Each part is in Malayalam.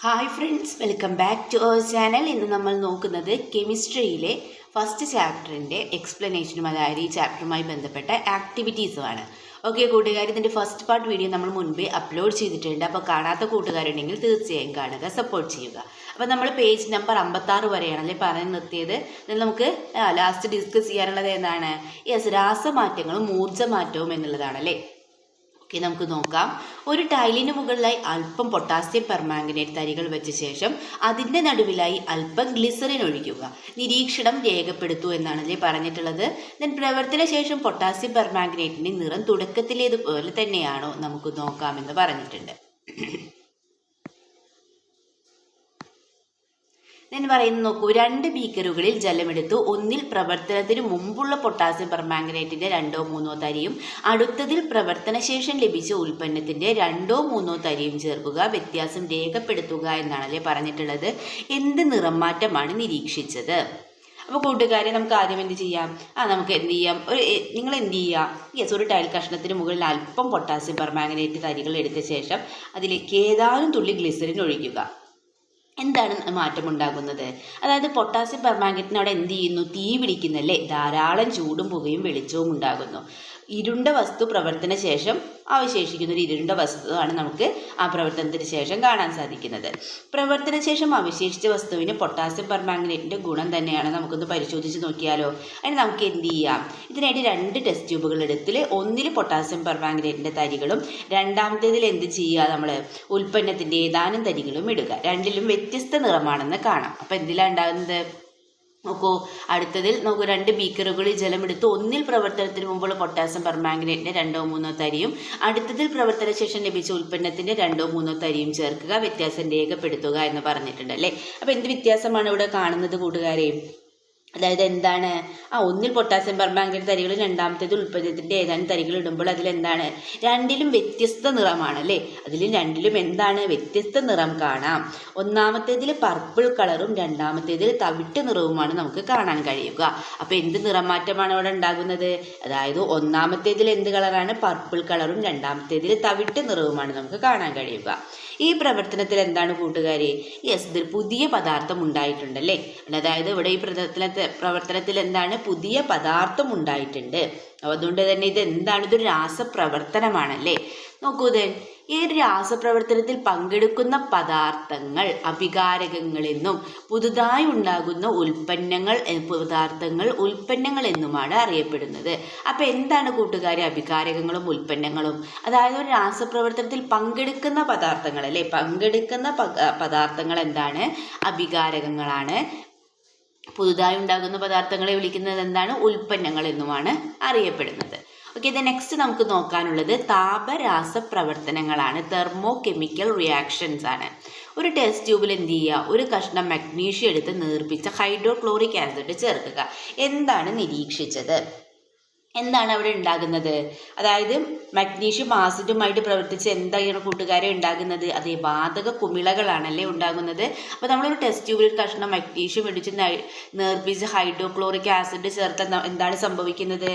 Hi friends, welcome back to our channel. ഇന്ന് നമ്മൾ നോക്കുന്നത് കെമിസ്ട്രിയിലെ ഫസ്റ്റ് ചാപ്റ്ററിൻ്റെ എക്സ്പ്ലനേഷനും, അതായത് ഈ ചാപ്റ്ററുമായി ബന്ധപ്പെട്ട ആക്ടിവിറ്റീസുമാണ്. ഓക്കെ കൂട്ടുകാർ, ഇതിൻ്റെ ഫസ്റ്റ് പാർട്ട് വീഡിയോ നമ്മൾ മുൻപേ അപ്ലോഡ് ചെയ്തിട്ടുണ്ട്. അപ്പോൾ കാണാത്ത കൂട്ടുകാരുണ്ടെങ്കിൽ തീർച്ചയായും കാണുക, സപ്പോർട്ട് ചെയ്യുക. അപ്പോൾ നമ്മൾ പേജ് നമ്പർ 56 വരെയാണല്ലേ പറഞ്ഞു നിർത്തിയത്. ഇതിൽ നമുക്ക് ലാസ്റ്റ് ഡിസ്കസ് ചെയ്യാനുള്ളത് എന്താണ്? രാസമാറ്റങ്ങളും ഊർജ്ജമാറ്റവും എന്നുള്ളതാണല്ലേ. ഓക്കെ, നമുക്ക് നോക്കാം. ഒരു ടൈലിന് മുകളിലായി അല്പം പൊട്ടാസ്യം പെർമാംഗനേറ്റ് തരികൾ വെച്ച ശേഷം അതിൻ്റെ നടുവിലായി അല്പം ഗ്ലിസറിൻ ഒഴിക്കുക. നിരീക്ഷണം രേഖപ്പെടുത്തൂ എന്നാണല്ലേ പറഞ്ഞിട്ടുള്ളത്. ദെൻ പ്രവർത്തന ശേഷം പൊട്ടാസ്യം പെർമാംഗനേറ്റിൻ്റെ നിറം തുടക്കത്തിലേതുപോലെ തന്നെയാണോ നമുക്ക് നോക്കാമെന്ന് പറഞ്ഞിട്ടുണ്ട്. ഞാൻ പറയുന്നത് നോക്കൂ. 2 ബീക്കറുകളിൽ ജലമെടുത്തു. ഒന്നിൽ പ്രവർത്തനത്തിന് മുമ്പുള്ള പൊട്ടാസ്യം പെർമാംഗനേറ്റിന്റെ 2ഓ 3ഓ തരിയും അടുത്തതിൽ പ്രവർത്തനശേഷം ലഭിച്ച ഉൽപ്പന്നത്തിന്റെ 2ഓ 3ഓ തരിയും ചേർക്കുക. വ്യത്യാസം രേഖപ്പെടുത്തുക എന്നാണല്ലേ പറഞ്ഞിട്ടുള്ളത്. എന്ത് നിറം മാറ്റമാണ് നിരീക്ഷിച്ചത്? അപ്പോൾ കൂട്ടുകാരെ, നമുക്ക് ആദ്യം എന്ത് ചെയ്യാം? നമുക്ക് എന്ത് ചെയ്യാം? നിങ്ങൾ എന്ത് ചെയ്യുക? ഒരു ടൈൽ കഷ്ണത്തിന് മുകളിൽ അല്പം പൊട്ടാസ്യം പെർമാംഗനേറ്റ് തരികൾ എടുത്ത ശേഷം അതിലേക്ക് ഏതാനും തുള്ളി ഗ്ലിസറിൻ ഒഴിക്കുക. എന്താണ് മാറ്റമുണ്ടാകുന്നത്? അതായത് പൊട്ടാസ്യം പെർമാംഗനേറ്റിന് അവിടെ എന്ത് ചെയ്യുന്നു? തീ പിടിക്കുന്നല്ലേ, ധാരാളം ചൂടും പുകയും വെളിച്ചവും ഉണ്ടാകുന്നു. ഇരുണ്ട വസ്തു പ്രവർത്തന ശേഷം അവശേഷിക്കുന്ന ഒരു ഇരുണ്ട വസ്തുവാണ് നമുക്ക് ആ പ്രവർത്തനത്തിന് ശേഷം കാണാൻ സാധിക്കുന്നത്. പ്രവർത്തന ശേഷം അവശേഷിച്ച വസ്തുവിന് പൊട്ടാസ്യം പെർമാംഗനേറ്റിന്റെ ഗുണം തന്നെയാണ്. നമുക്കൊന്ന് പരിശോധിച്ച് നോക്കിയാലോ? അതിന് നമുക്ക് എന്ത് ചെയ്യാം? ഇതിനായിട്ട് 2 ടെസ്റ്റ് ട്യൂബുകൾ എടുത്തിൽ ഒന്നിൽ പൊട്ടാസ്യം പെർമാംഗനേറ്റിന്റെ തരികളും രണ്ടാമത്തേതിൽ എന്ത് ചെയ്യുക? നമ്മൾ ഉൽപ്പന്നത്തിന്റെ ഏതാനും തരികളും ഇടുക. രണ്ടിലും വ്യത്യസ്ത നിറമാണെന്ന് കാണാം. അപ്പം എന്തിലാണ് ഉണ്ടാകുന്നത്? നോക്കൂ, അടുത്തതിൽ നമുക്ക് 2 ബീക്കറുകളിൽ ജലമെടുത്ത് ഒന്നിൽ പ്രവർത്തനത്തിന് മുമ്പുള്ള പൊട്ടാസ്യം പെർമാംഗനേറ്റിന്റെ 2ഓ 3ഓ തരിയും അടുത്തതിൽ പ്രവർത്തന ശേഷം ലഭിച്ച ഉൽപ്പന്നത്തിന്റെ 2ഓ 3ഓ തരിയും ചേർക്കുക. വ്യത്യാസം രേഖപ്പെടുത്തുക എന്ന് പറഞ്ഞിട്ടുണ്ട് അല്ലേ. അപ്പോൾ എന്ത് വ്യത്യാസമാണ് ഇവിടെ കാണുന്നത് കൂട്ടുകാരെ? അതായത് എന്താണ്? ഒന്നിൽ പൊട്ടാസ്യം പെർമാംഗനേറ്റ് തരികൾ രണ്ടാമത്തേത് ഉൽപ്പന്നത്തിന്റെ ഏതാനും തരികൾ ഇടുമ്പോൾ അതിലെന്താണ്? രണ്ടിലും വ്യത്യസ്ത നിറമാണ് അല്ലേ. രണ്ടിലും എന്താണ്? വ്യത്യസ്ത നിറം കാണാം. ഒന്നാമത്തേതിൽ പർപ്പിൾ കളറും രണ്ടാമത്തേതിൽ തവിട്ട് നിറവുമാണ് നമുക്ക് കാണാൻ കഴിയുക. അപ്പോൾ എന്ത് നിറമാറ്റമാണ് അവിടെ ഉണ്ടാകുന്നത്? അതായത് ഒന്നാമത്തേതിൽ എന്ത് കളറാണ്? പർപ്പിൾ കളറും രണ്ടാമത്തേതിൽ തവിട്ട് നിറവുമാണ് നമുക്ക് കാണാൻ കഴിയുക. ഈ പ്രവർത്തനത്തിൽ എന്താണ് കൂട്ടുകാരെ? ഇതിൽ പുതിയ പദാർത്ഥം ഉണ്ടായിട്ടുണ്ടല്ലേ. അതായത് ഇവിടെ ഈ പ്രവർത്തനത്തിൽ എന്താണ്? പുതിയ പദാർത്ഥം ഉണ്ടായിട്ടുണ്ട്. അതുകൊണ്ട് തന്നെ ഇത് എന്താണ്? ഇതൊരു രാസപ്രവർത്തനമാണല്ലേ. നോക്കൂ, ഈ ഒരു രാസപ്രവർത്തനത്തിൽ പങ്കെടുക്കുന്ന പദാർത്ഥങ്ങൾ അഭികാരകങ്ങളെന്നും പുതുതായി ഉണ്ടാകുന്ന പദാർത്ഥങ്ങൾ ഉൽപ്പന്നങ്ങൾ എന്നുമാണ് അറിയപ്പെടുന്നത്. അപ്പം എന്താണ് കൂട്ടുകാരെ അഭികാരകങ്ങളും ഉൽപ്പന്നങ്ങളും? അതായത് ഒരു രാസപ്രവർത്തനത്തിൽ പങ്കെടുക്കുന്ന പദാർത്ഥങ്ങൾ അല്ലേ, പങ്കെടുക്കുന്ന പദാർത്ഥങ്ങൾ എന്താണ്? അഭികാരകങ്ങളാണ്. പുതുതായി ഉണ്ടാകുന്ന പദാർത്ഥങ്ങളെ വിളിക്കുന്നത് എന്താണ്? ഉൽപ്പന്നങ്ങൾ എന്നുമാണ് അറിയപ്പെടുന്നത്. ഓക്കെ, നെക്സ്റ്റ് നമുക്ക് നോക്കാനുള്ളത് താപരാസപ്രവർത്തനങ്ങളാണ്. തെർമോ കെമിക്കൽ റിയാക്ഷൻസ് ആണ്. ഒരു ടെസ്റ്റ് ട്യൂബിൽ എന്ത് ചെയ്യുക? ഒരു കഷ്ണം മഗ്നീഷ്യം എടുത്ത് നേർപ്പിച്ച ഹൈഡ്രോക്ലോറിക് ആസിഡ് ചേർക്കുക. എന്താണ് നിരീക്ഷിച്ചത്? എന്താണ് അവിടെ ഉണ്ടാകുന്നത്? അതായത് മഗ്നീഷ്യം ആസിഡുമായിട്ട് പ്രവർത്തിച്ച് എന്താണ് കൂട്ടുകാരെ ഉണ്ടാകുന്നത്? അതേ, വാതക കുമിളകളാണല്ലേ ഉണ്ടാകുന്നത്. അപ്പോൾ നമ്മളൊരു ടെസ്റ്റ് ട്യൂബിൽ ഒരു കഷ്ണം മഗ്നീഷ്യം ഇടിച്ച് നേർപ്പിച്ച് ഹൈഡ്രോക്ലോറിക് ആസിഡ് ചേർത്താൽ എന്താണ് സംഭവിക്കുന്നത്?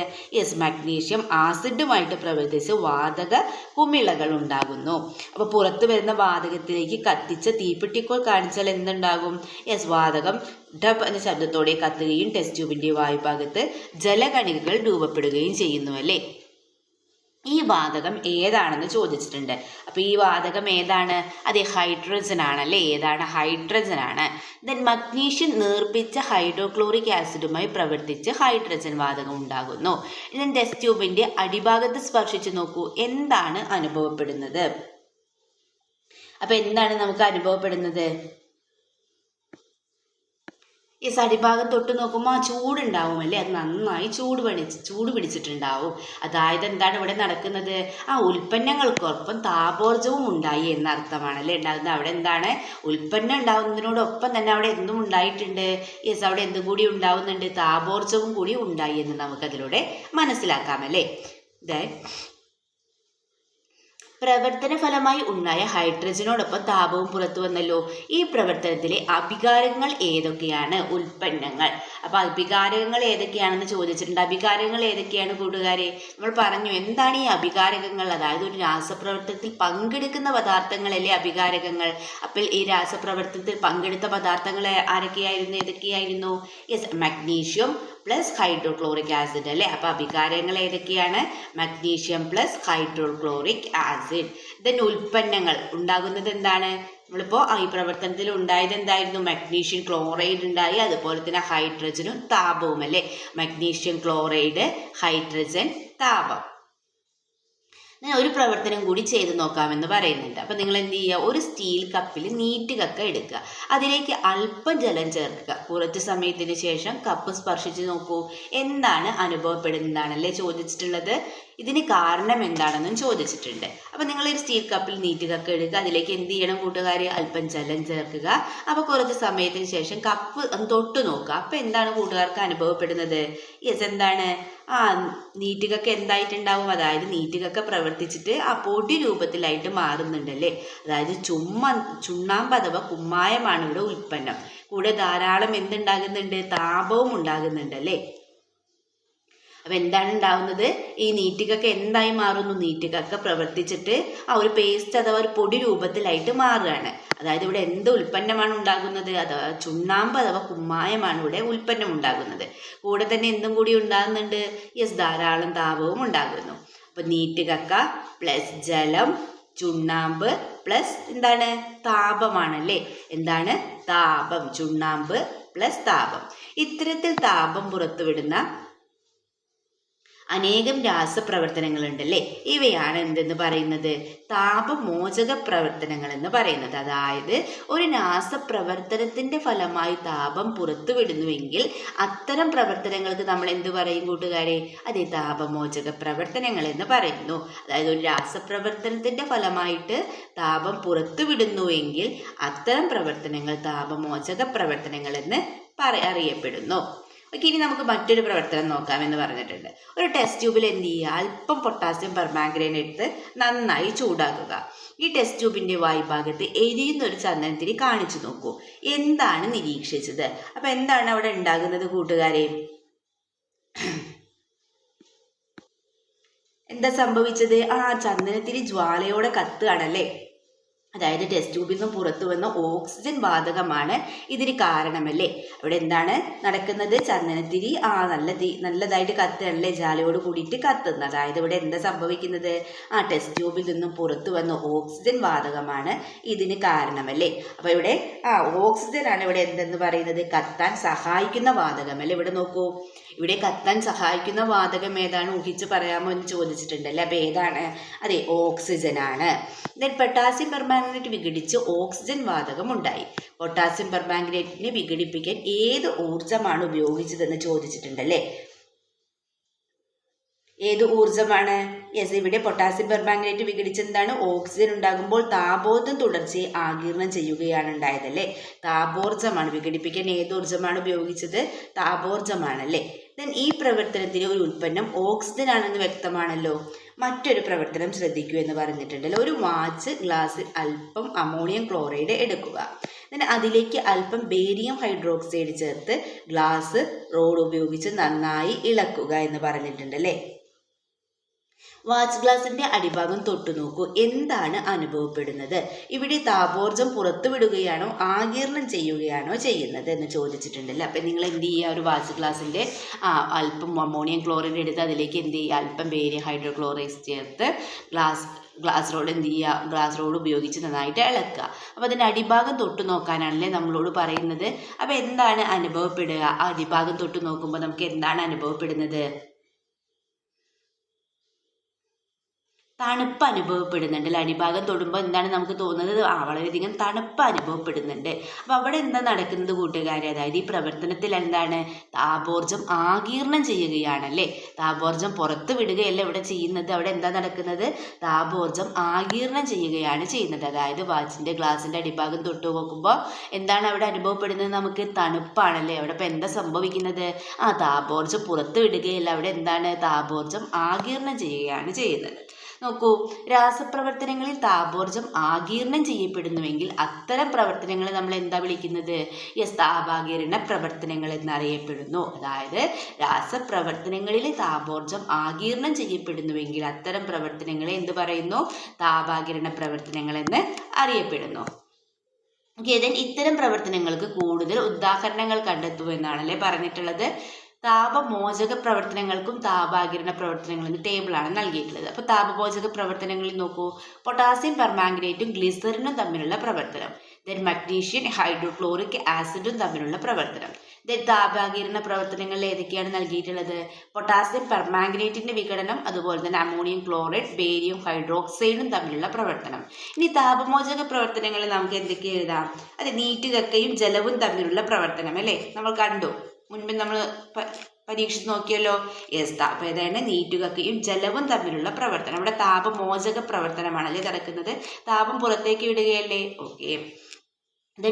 മഗ്നീഷ്യം ആസിഡുമായിട്ട് പ്രവർത്തിച്ച് വാതക കുമിളകൾ ഉണ്ടാകുന്നു. അപ്പോൾ പുറത്തു വരുന്ന വാതകത്തിലേക്ക് കത്തിച്ച തീപ്പെട്ടിക്കോൽ കാണിച്ചാൽ എന്തുണ്ടാകും? വാതകം ഡബ് എന്ന ശബ്ദത്തോടെ കത്തുകയും ടെസ്റ്റ് ട്യൂബിന്റെ വായുഭാഗത്ത് ജലകണികകൾ രൂപപ്പെടുകയും ചെയ്യുന്നു അല്ലേ. ഈ വാതകം ഏതാണെന്ന് ചോദിച്ചിട്ടുണ്ട്. അപ്പൊ ഈ വാതകം ഏതാണ്? അതെ, ഹൈഡ്രജൻ ആണല്ലേ. ഏതാണ്? ഹൈഡ്രജൻ ആണ്. ദെൻ മഗ്നീഷ്യം നേർപ്പിച്ച ഹൈഡ്രോക്ലോറിക് ആസിഡുമായി പ്രവർത്തിച്ച് ഹൈഡ്രജൻ വാതകം ഉണ്ടാകുന്നു. ഇനി ടെസ്റ്റ് ട്യൂബിന്റെ അടിഭാഗത്ത് സ്പർശിച്ചു നോക്കൂ. എന്താണ് അനുഭവപ്പെടുന്നത്? അപ്പൊ എന്താണ് നമുക്ക് അനുഭവപ്പെടുന്നത്? ഈ അടിഭാഗം തൊട്ട് നോക്കുമ്പോൾ ചൂടുണ്ടാവും അല്ലേ. അത് നന്നായി ചൂട് പിടിച്ചിട്ടുണ്ടാവും. അതായത് എന്താണ് ഇവിടെ നടക്കുന്നത്? ഉൽപ്പന്നങ്ങൾക്കൊപ്പം താപോർജ്ജവും ഉണ്ടായി എന്നർത്ഥമാണല്ലേ ഉണ്ടാകുന്നത്. അവിടെ എന്താണ്? ഉൽപ്പന്നം ഉണ്ടാകുന്നതിനോടൊപ്പം തന്നെ അവിടെ എന്തും ഉണ്ടായിട്ടുണ്ട്. അവിടെ എന്തും കൂടി ഉണ്ടാവുന്നുണ്ട്? താപോർജ്ജവും കൂടി ഉണ്ടായി എന്ന് നമുക്കതിലൂടെ മനസ്സിലാക്കാമല്ലേ. പ്രവർത്തന ഫലമായി ഉണ്ടായ ഹൈഡ്രജനോടൊപ്പം താപവും പുറത്തു വന്നല്ലോ. ഈ പ്രവർത്തനത്തിലെ അഭികാരങ്ങൾ ഏതൊക്കെയാണ്? ഉൽപ്പന്നങ്ങൾ. അപ്പൊ അഭികാരകങ്ങൾ ഏതൊക്കെയാണെന്ന് ചോദിച്ചിട്ടുണ്ട്. അഭികാരങ്ങൾ ഏതൊക്കെയാണ് കൂട്ടുകാരെ? നമ്മൾ പറഞ്ഞു എന്താണ് ഈ അഭികാരകങ്ങൾ. അതായത് ഒരു രാസപ്രവർത്തനത്തിൽ പങ്കെടുക്കുന്ന പദാർത്ഥങ്ങളല്ലേ അഭികാരകങ്ങൾ. അപ്പോൾ ഈ രാസപ്രവർത്തനത്തിൽ പങ്കെടുത്ത പദാർത്ഥങ്ങൾ ആരൊക്കെയായിരുന്നു, ഏതൊക്കെയായിരുന്നു? Yes, magnesium plus hydrochloric acid അല്ലേ. അപ്പൊ അഭികാരങ്ങൾ ഏതൊക്കെയാണ്? Magnesium plus hydrochloric acid. Then ഉൽപ്പന്നങ്ങൾ ഉണ്ടാകുന്നത് എന്താണ്? നമ്മളിപ്പോൾ ഈ പ്രവർത്തനത്തിൽ ഉണ്ടായത് എന്തായിരുന്നു? മഗ്നീഷ്യം ക്ലോറൈഡ് ഉണ്ടായി, അതുപോലെ തന്നെ ഹൈഡ്രജനും താപവും അല്ലേ. മഗ്നീഷ്യം ക്ലോറൈഡ്, ഹൈഡ്രജൻ, താപം. ഒരു പ്രവർത്തനം കൂടി ചെയ്ത് നോക്കാമെന്ന് പറയുന്നുണ്ട്. അപ്പം നിങ്ങൾ എന്ത് ചെയ്യുക? ഒരു സ്റ്റീൽ കപ്പിൽ നീറ്റുകക്ക എടുക്കുക, അതിലേക്ക് അല്പം ജലം ചേർക്കുക. കുറച്ച് സമയത്തിന് ശേഷം കപ്പ് സ്പർശിച്ച് നോക്കൂ, എന്താണ് അനുഭവപ്പെടുന്നതാണല്ലേ ചോദിച്ചിട്ടുള്ളത്. ഇതിന് കാരണം എന്താണെന്നും ചോദിച്ചിട്ടുണ്ട്. അപ്പം നിങ്ങളൊരു സ്റ്റീൽ കപ്പിൽ നീറ്റുകക്ക എടുക്കുക, അതിലേക്ക് എന്ത് ചെയ്യണം കൂട്ടുകാരെ? അല്പം ജലം ചേർക്കുക. അപ്പോൾ കുറച്ച് സമയത്തിന് ശേഷം കപ്പ് തൊട്ട് നോക്കുക. അപ്പം എന്താണ് കൂട്ടുകാർക്ക് അനുഭവപ്പെടുന്നത്? യെസ്, എന്താണ്? നീറ്റുകക്ക എന്തായിട്ടുണ്ടാവും? അതായത് നീറ്റുകക്ക പ്രവർത്തിച്ചിട്ട് ആ പൊടി രൂപത്തിലായിട്ട് മാറുന്നുണ്ടല്ലേ. അതായത് ചുണ്ണാമ്പ് അഥവാ കുമ്മായമാണ് ഇവിടെ ഉൽപ്പന്നം. കൂടെ ധാരാളം എന്തുണ്ടാകുന്നുണ്ട്? താപവും ഉണ്ടാകുന്നുണ്ട് അല്ലേ. അപ്പം എന്താണ് ഉണ്ടാവുന്നത്? ഈ നീറ്റുകക്ക എന്തായി മാറുന്നു? നീറ്റുകക്ക പ്രവർത്തിച്ചിട്ട് ആ ഒരു പേസ്റ്റ് അഥവാ ഒരു പൊടി രൂപത്തിലായിട്ട് മാറുകയാണ്. അതായത് ഇവിടെ എന്ത് ഉൽപ്പന്നമാണ് ഉണ്ടാകുന്നത്? അഥവാ ചുണ്ണാമ്പ് അഥവാ കുമ്മായമാണ് ഇവിടെ ഉൽപ്പന്നം ഉണ്ടാകുന്നത്. കൂടെ തന്നെ എന്തും കൂടി ഉണ്ടാകുന്നുണ്ട്? യെസ്, ധാരാളം താപവും ഉണ്ടാകുന്നു. അപ്പം നീറ്റുകക്ക പ്ലസ് ജലം, ചുണ്ണാമ്പ് പ്ലസ് എന്താണ്? താപമാണല്ലേ. എന്താണ്? താപം. ചുണ്ണാമ്പ് പ്ലസ് താപം. ഇത്തരത്തിൽ താപം പുറത്തുവിടുന്ന അനേകം രാസപ്രവർത്തനങ്ങളുണ്ടല്ലേ. ഇവയാണ് എന്തെന്ന് പറയുന്നത്? താപമോചക പ്രവർത്തനങ്ങൾ എന്ന് പറയുന്നത്. അതായത് ഒരു രാസപ്രവർത്തനത്തിന്റെ ഫലമായി താപം പുറത്തുവിടുന്നുവെങ്കിൽ അത്തരം പ്രവർത്തനങ്ങൾക്ക് നമ്മൾ എന്ത് പറയും കൂട്ടുകാരെ? അതേ, താപമോചക പ്രവർത്തനങ്ങൾ എന്ന് പറയുന്നു. അതായത് ഒരു രാസപ്രവർത്തനത്തിന്റെ ഫലമായിട്ട് താപം പുറത്തുവിടുന്നുവെങ്കിൽ അത്തരം പ്രവർത്തനങ്ങൾ താപമോചക പ്രവർത്തനങ്ങൾ എന്ന് അറിയപ്പെടുന്നു. ഓക്കെ, ഇനി നമുക്ക് മറ്റൊരു പ്രവർത്തനം നോക്കാമെന്ന് പറഞ്ഞിട്ടുണ്ട്. ഒരു ടെസ്റ്റ് ട്യൂബിൽ എന്ത് ചെയ്യുക? അല്പം പൊട്ടാസ്യം പെർമാംഗനേറ്റ് എടുത്ത് നന്നായി ചൂടാക്കുക. ഈ ടെസ്റ്റ് ട്യൂബിൻ്റെ വായുഭാഗത്ത് എരിയുന്ന ഒരു ചന്ദനത്തിരി കാണിച്ചു നോക്കൂ. എന്താണ് നിരീക്ഷിച്ചത്? അപ്പം എന്താണ് അവിടെ ഉണ്ടാകുന്നത് കൂട്ടുകാരെ? എന്താ സംഭവിച്ചത്? ചന്ദനത്തിരി ജ്വാലയോടെ കത്തുകയാണല്ലേ. അതായത് ടെസ്റ്റ് ട്യൂബിൽ നിന്ന് പുറത്തു വന്ന ഓക്സിജൻ വാതകമാണ് ഇതിന് കാരണമല്ലേ. ഇവിടെ എന്താണ് നടക്കുന്നത്? ചന്ദനത്തിരി നല്ലതായിട്ട് കത്തുകയാണല്ലേ, ജ്വാലയോട് കൂടിയിട്ട് കത്തുന്നത്. അതായത് ഇവിടെ എന്താ സംഭവിക്കുന്നത്? ടെസ്റ്റ് ട്യൂബിൽ നിന്നും പുറത്തു വന്ന ഓക്സിജൻ വാതകമാണ് ഇതിന് കാരണമല്ലേ. അപ്പൊ ഇവിടെ ഓക്സിജൻ ആണ് ഇവിടെ എന്തെന്ന് പറയുന്നത്? കത്താൻ സഹായിക്കുന്ന വാതകം അല്ലേ. ഇവിടെ നോക്കൂ, ഇവിടെ കത്താൻ സഹായിക്കുന്ന വാതകം ഏതാണ്? ഊഹിച്ച് പറയാമോ എന്ന് ചോദിച്ചിട്ടുണ്ടല്ലേ. അപ്പൊ ഏതാണ്? അതെ, ഓക്സിജൻ ആണ്. ദെൻ പൊട്ടാസ്യം പെർമാംഗനേറ്റ് വിഘടിച്ച് ഓക്സിജൻ വാതകം ഉണ്ടായി. പൊട്ടാസ്യം പെർമാംഗനേറ്റിനെ വിഘടിപ്പിക്കാൻ ഏത് ഊർജമാണ് ഉപയോഗിച്ചതെന്ന് ചോദിച്ചിട്ടുണ്ടല്ലേ. ഏത് ഊർജമാണ്? യെസ്, ഇവിടെ പൊട്ടാസ്യം പെർമാംഗനേറ്റ് വിഘടിച്ചെന്താണ്? ഓക്സിജൻ ഉണ്ടാകുമ്പോൾ താപോർജ്ജം തുടർച്ചയെ ആഗിരണം ചെയ്യുകയാണ് ഉണ്ടായതല്ലേ. താപോർജ്ജമാണ്. വിഘടിപ്പിക്കാൻ ഏത് ഊർജമാണ് ഉപയോഗിച്ചത്? താപോർജ്ജമാണല്ലേ. ദെൻ ഈ പ്രവർത്തനത്തിന് ഒരു ഉൽപ്പന്നം ഓക്സിജൻ ആണെന്ന് വ്യക്തമാണല്ലോ. മറ്റൊരു പ്രവർത്തനം ശ്രദ്ധിക്കൂ എന്ന് പറഞ്ഞിട്ടുണ്ടല്ലോ. ഒരു വാച്ച് ഗ്ലാസ്സിൽ അല്പം അമോണിയം ക്ലോറൈഡ് എടുക്കുക. അതിലേക്ക് അല്പം ബേരിയം ഹൈഡ്രോക്സൈഡ് ചേർത്ത് ഗ്ലാസ് റോഡ് ഉപയോഗിച്ച് നന്നായി ഇളക്കുക എന്ന് പറഞ്ഞിട്ടുണ്ടല്ലേ. വാച്ച് ഗ്ലാസിന്റെ അടിഭാഗം തൊട്ടു നോക്കൂ, എന്താണ് അനുഭവപ്പെടുന്നത്? ഇവിടെ താപോർജ്ജം പുറത്തുവിടുകയാണോ ആഗിരണം ചെയ്യുകയാണോ ചെയ്യുന്നത് എന്ന് ചോദിച്ചിട്ടുണ്ടല്ലോ. അപ്പം നിങ്ങൾ എന്ത് ചെയ്യുക? ഒരു വാച്ച് ഗ്ലാസിന്റെ അല്പം അമോണിയം ക്ലോറൈഡ് എടുത്ത് അതിലേക്ക് എന്ത് ചെയ്യുക? അല്പം ബേരിയം ഹൈഡ്രോക്ലോറൈഡ് ചേർത്ത് ഗ്ലാസ് റോഡ് എന്ത് ചെയ്യുക? ഗ്ലാസ് റോഡ് ഉപയോഗിച്ച് നന്നായിട്ട് ഇളക്കുക. അപ്പോൾ അതിൻ്റെ അടിഭാഗം തൊട്ട് നോക്കാനാണല്ലേ നമ്മളോട് പറയുന്നത്. അപ്പോൾ എന്താണ് അനുഭവപ്പെടുക? അടിഭാഗം തൊട്ട് നോക്കുമ്പോൾ നമുക്ക് എന്താണ് അനുഭവപ്പെടുന്നത്? തണുപ്പ് അനുഭവപ്പെടുന്നുണ്ട്. അടിഭാഗം തൊടുമ്പോൾ എന്താണ് നമുക്ക് തോന്നുന്നത്? വളരെയധികം തണുപ്പ് അനുഭവപ്പെടുന്നുണ്ട്. അപ്പോൾ അവിടെ എന്താ നടക്കുന്നത് കൂട്ടുകാരെ? അതായത് ഈ പ്രവർത്തനത്തിൽ എന്താണ്? താപോർജ്ജം ആഗിരണം ചെയ്യുകയാണല്ലേ. താപോർജ്ജം പുറത്ത് വിടുകയല്ല ഇവിടെ ചെയ്യുന്നത്. അവിടെ എന്താ നടക്കുന്നത്? താപോർജ്ജം ആഗിരണം ചെയ്യുകയാണ് ചെയ്യുന്നത്. അതായത് വാച്ചിൻ്റെ ഗ്ലാസിൻ്റെ അടിഭാഗം തൊട്ട് നോക്കുമ്പോൾ എന്താണ് അവിടെ അനുഭവപ്പെടുന്നത്? നമുക്ക് തണുപ്പാണല്ലേ. അവിടെ ഇപ്പോൾ എന്താ സംഭവിക്കുന്നത്? താപോർജ്ജം പുറത്ത് വിടുകയല്ല, അവിടെ എന്താണ്? താപോർജ്ജം ആഗിരണം ചെയ്യുകയാണ് ചെയ്യുന്നത്. നോക്കൂ, രാസപ്രവർത്തനങ്ങളിൽ താപോർജ്ജം ആഗിരണം ചെയ്യപ്പെടുന്നുവെങ്കിൽ അത്തരം പ്രവർത്തനങ്ങളെ നമ്മൾ എന്താ വിളിക്കുന്നത്? താപാകിരണ പ്രവർത്തനങ്ങൾ എന്നറിയപ്പെടുന്നു. അതായത് രാസപ്രവർത്തനങ്ങളിൽ താപോർജ്ജം ആഗിരണം ചെയ്യപ്പെടുന്നുവെങ്കിൽ അത്തരം പ്രവർത്തനങ്ങളെ എന്ത് പറയുന്നു? താപാകിരണ പ്രവർത്തനങ്ങൾ എന്ന് അറിയപ്പെടുന്നു. ഇത്തരം പ്രവർത്തനങ്ങൾക്ക് കൂടുതൽ ഉദാഹരണങ്ങൾ കണ്ടെത്തൂ എന്നാണല്ലേ പറഞ്ഞിട്ടുള്ളത്. താപമോചക പ്രവർത്തനങ്ങൾക്കും താപാകിരണ പ്രവർത്തനങ്ങളും ടേബിളാണ് നൽകിയിട്ടുള്ളത്. അപ്പോൾ താപമോചക പ്രവർത്തനങ്ങളിൽ നോക്കൂ, പൊട്ടാസ്യം പെർമാംഗനേറ്റും ഗ്ലിസറിനും തമ്മിലുള്ള പ്രവർത്തനം, മഗ്നീഷ്യം ഹൈഡ്രോക്ലോറിക് ആസിഡും തമ്മിലുള്ള പ്രവർത്തനം. താപാകിരണ പ്രവർത്തനങ്ങളിൽ ഏതൊക്കെയാണ് നൽകിയിട്ടുള്ളത്? പൊട്ടാസ്യം പെർമാംഗനേറ്റിന്റെ വിഘടനം, അതുപോലെ തന്നെ അമോണിയം ക്ലോറൈഡ്, ബേരിയം ഹൈഡ്രോക്സൈഡും തമ്മിലുള്ള പ്രവർത്തനം. ഇനി താപമോചക പ്രവർത്തനങ്ങളിൽ നമുക്ക് എന്തൊക്കെ എഴുതാം? അത് നീറ്റുകക്കയും ജലവും തമ്മിലുള്ള പ്രവർത്തനം അല്ലേ, നമ്മൾ കണ്ടു, മുൻപ് നമ്മൾ പരീക്ഷിച്ച് നോക്കിയല്ലോ. അപ്പോൾ ഏതാണ്? നീറ്റുകക്കയും ജലവും തമ്മിലുള്ള പ്രവർത്തനം. ഇവിടെ താപമോചക പ്രവർത്തനമാണല്ലേ നടക്കുന്നത്, താപം പുറത്തേക്ക് വിടുകയല്ലേ. ഓക്കെ.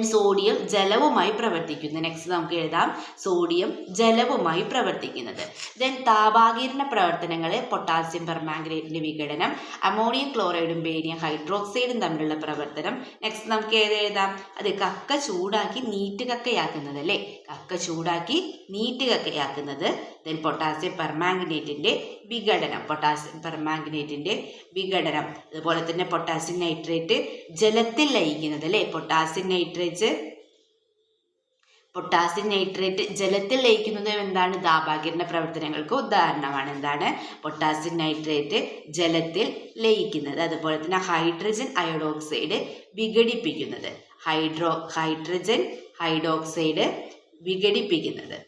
സോഡിയം ജലവുമായി പ്രവർത്തിക്കുന്നു. നെക്സ്റ്റ് നമുക്ക് എഴുതാം, സോഡിയം ജലവുമായി പ്രവർത്തിക്കുന്നത്. താപാകിരണ പ്രവർത്തനങ്ങൾ, പൊട്ടാസ്യം പെർമാംഗനേറ്റിന്റെ വിഘടനം, അമോണിയം ക്ലോറൈഡും ബേരിയം ഹൈഡ്രോക്സൈഡും തമ്മിലുള്ള പ്രവർത്തനം. നെക്സ്റ്റ് നമുക്ക് എഴുതാം, അത് കക്ക ചൂടാക്കി നീറ്റുകക്കയാക്കുന്നത് അല്ലേ, കക്ക ചൂടാക്കി നീറ്റുകക്കയാക്കുന്നത്. Potassium പെർമാംഗനേറ്റിന്റെ വിഘടനം, potassium പെർമാംഗനേറ്റിന്റെ വിഘടനം. അതുപോലെ തന്നെ പൊട്ടാസ്യം നൈട്രേറ്റ് ജലത്തിൽ ലയിക്കുന്നത് അല്ലേ, പൊട്ടാസ്യം നൈട്രേറ്റ് ജലത്തിൽ ലയിക്കുന്നത് എന്താണ്? താപാകിരണ പ്രവർത്തനങ്ങൾക്ക് ഉദാഹരണമാണ്. എന്താണ്? പൊട്ടാസ്യം നൈട്രേറ്റ് ജലത്തിൽ ലയിക്കുന്നത്. അതുപോലെ തന്നെ ഹൈഡ്രജൻ അയോഡോക്സൈഡ് വിഘടിപ്പിക്കുന്നത്, ഹൈഡ്രജൻ ഹൈഡ്രോക്സൈഡ് വിഘടിപ്പിക്കുന്നത്.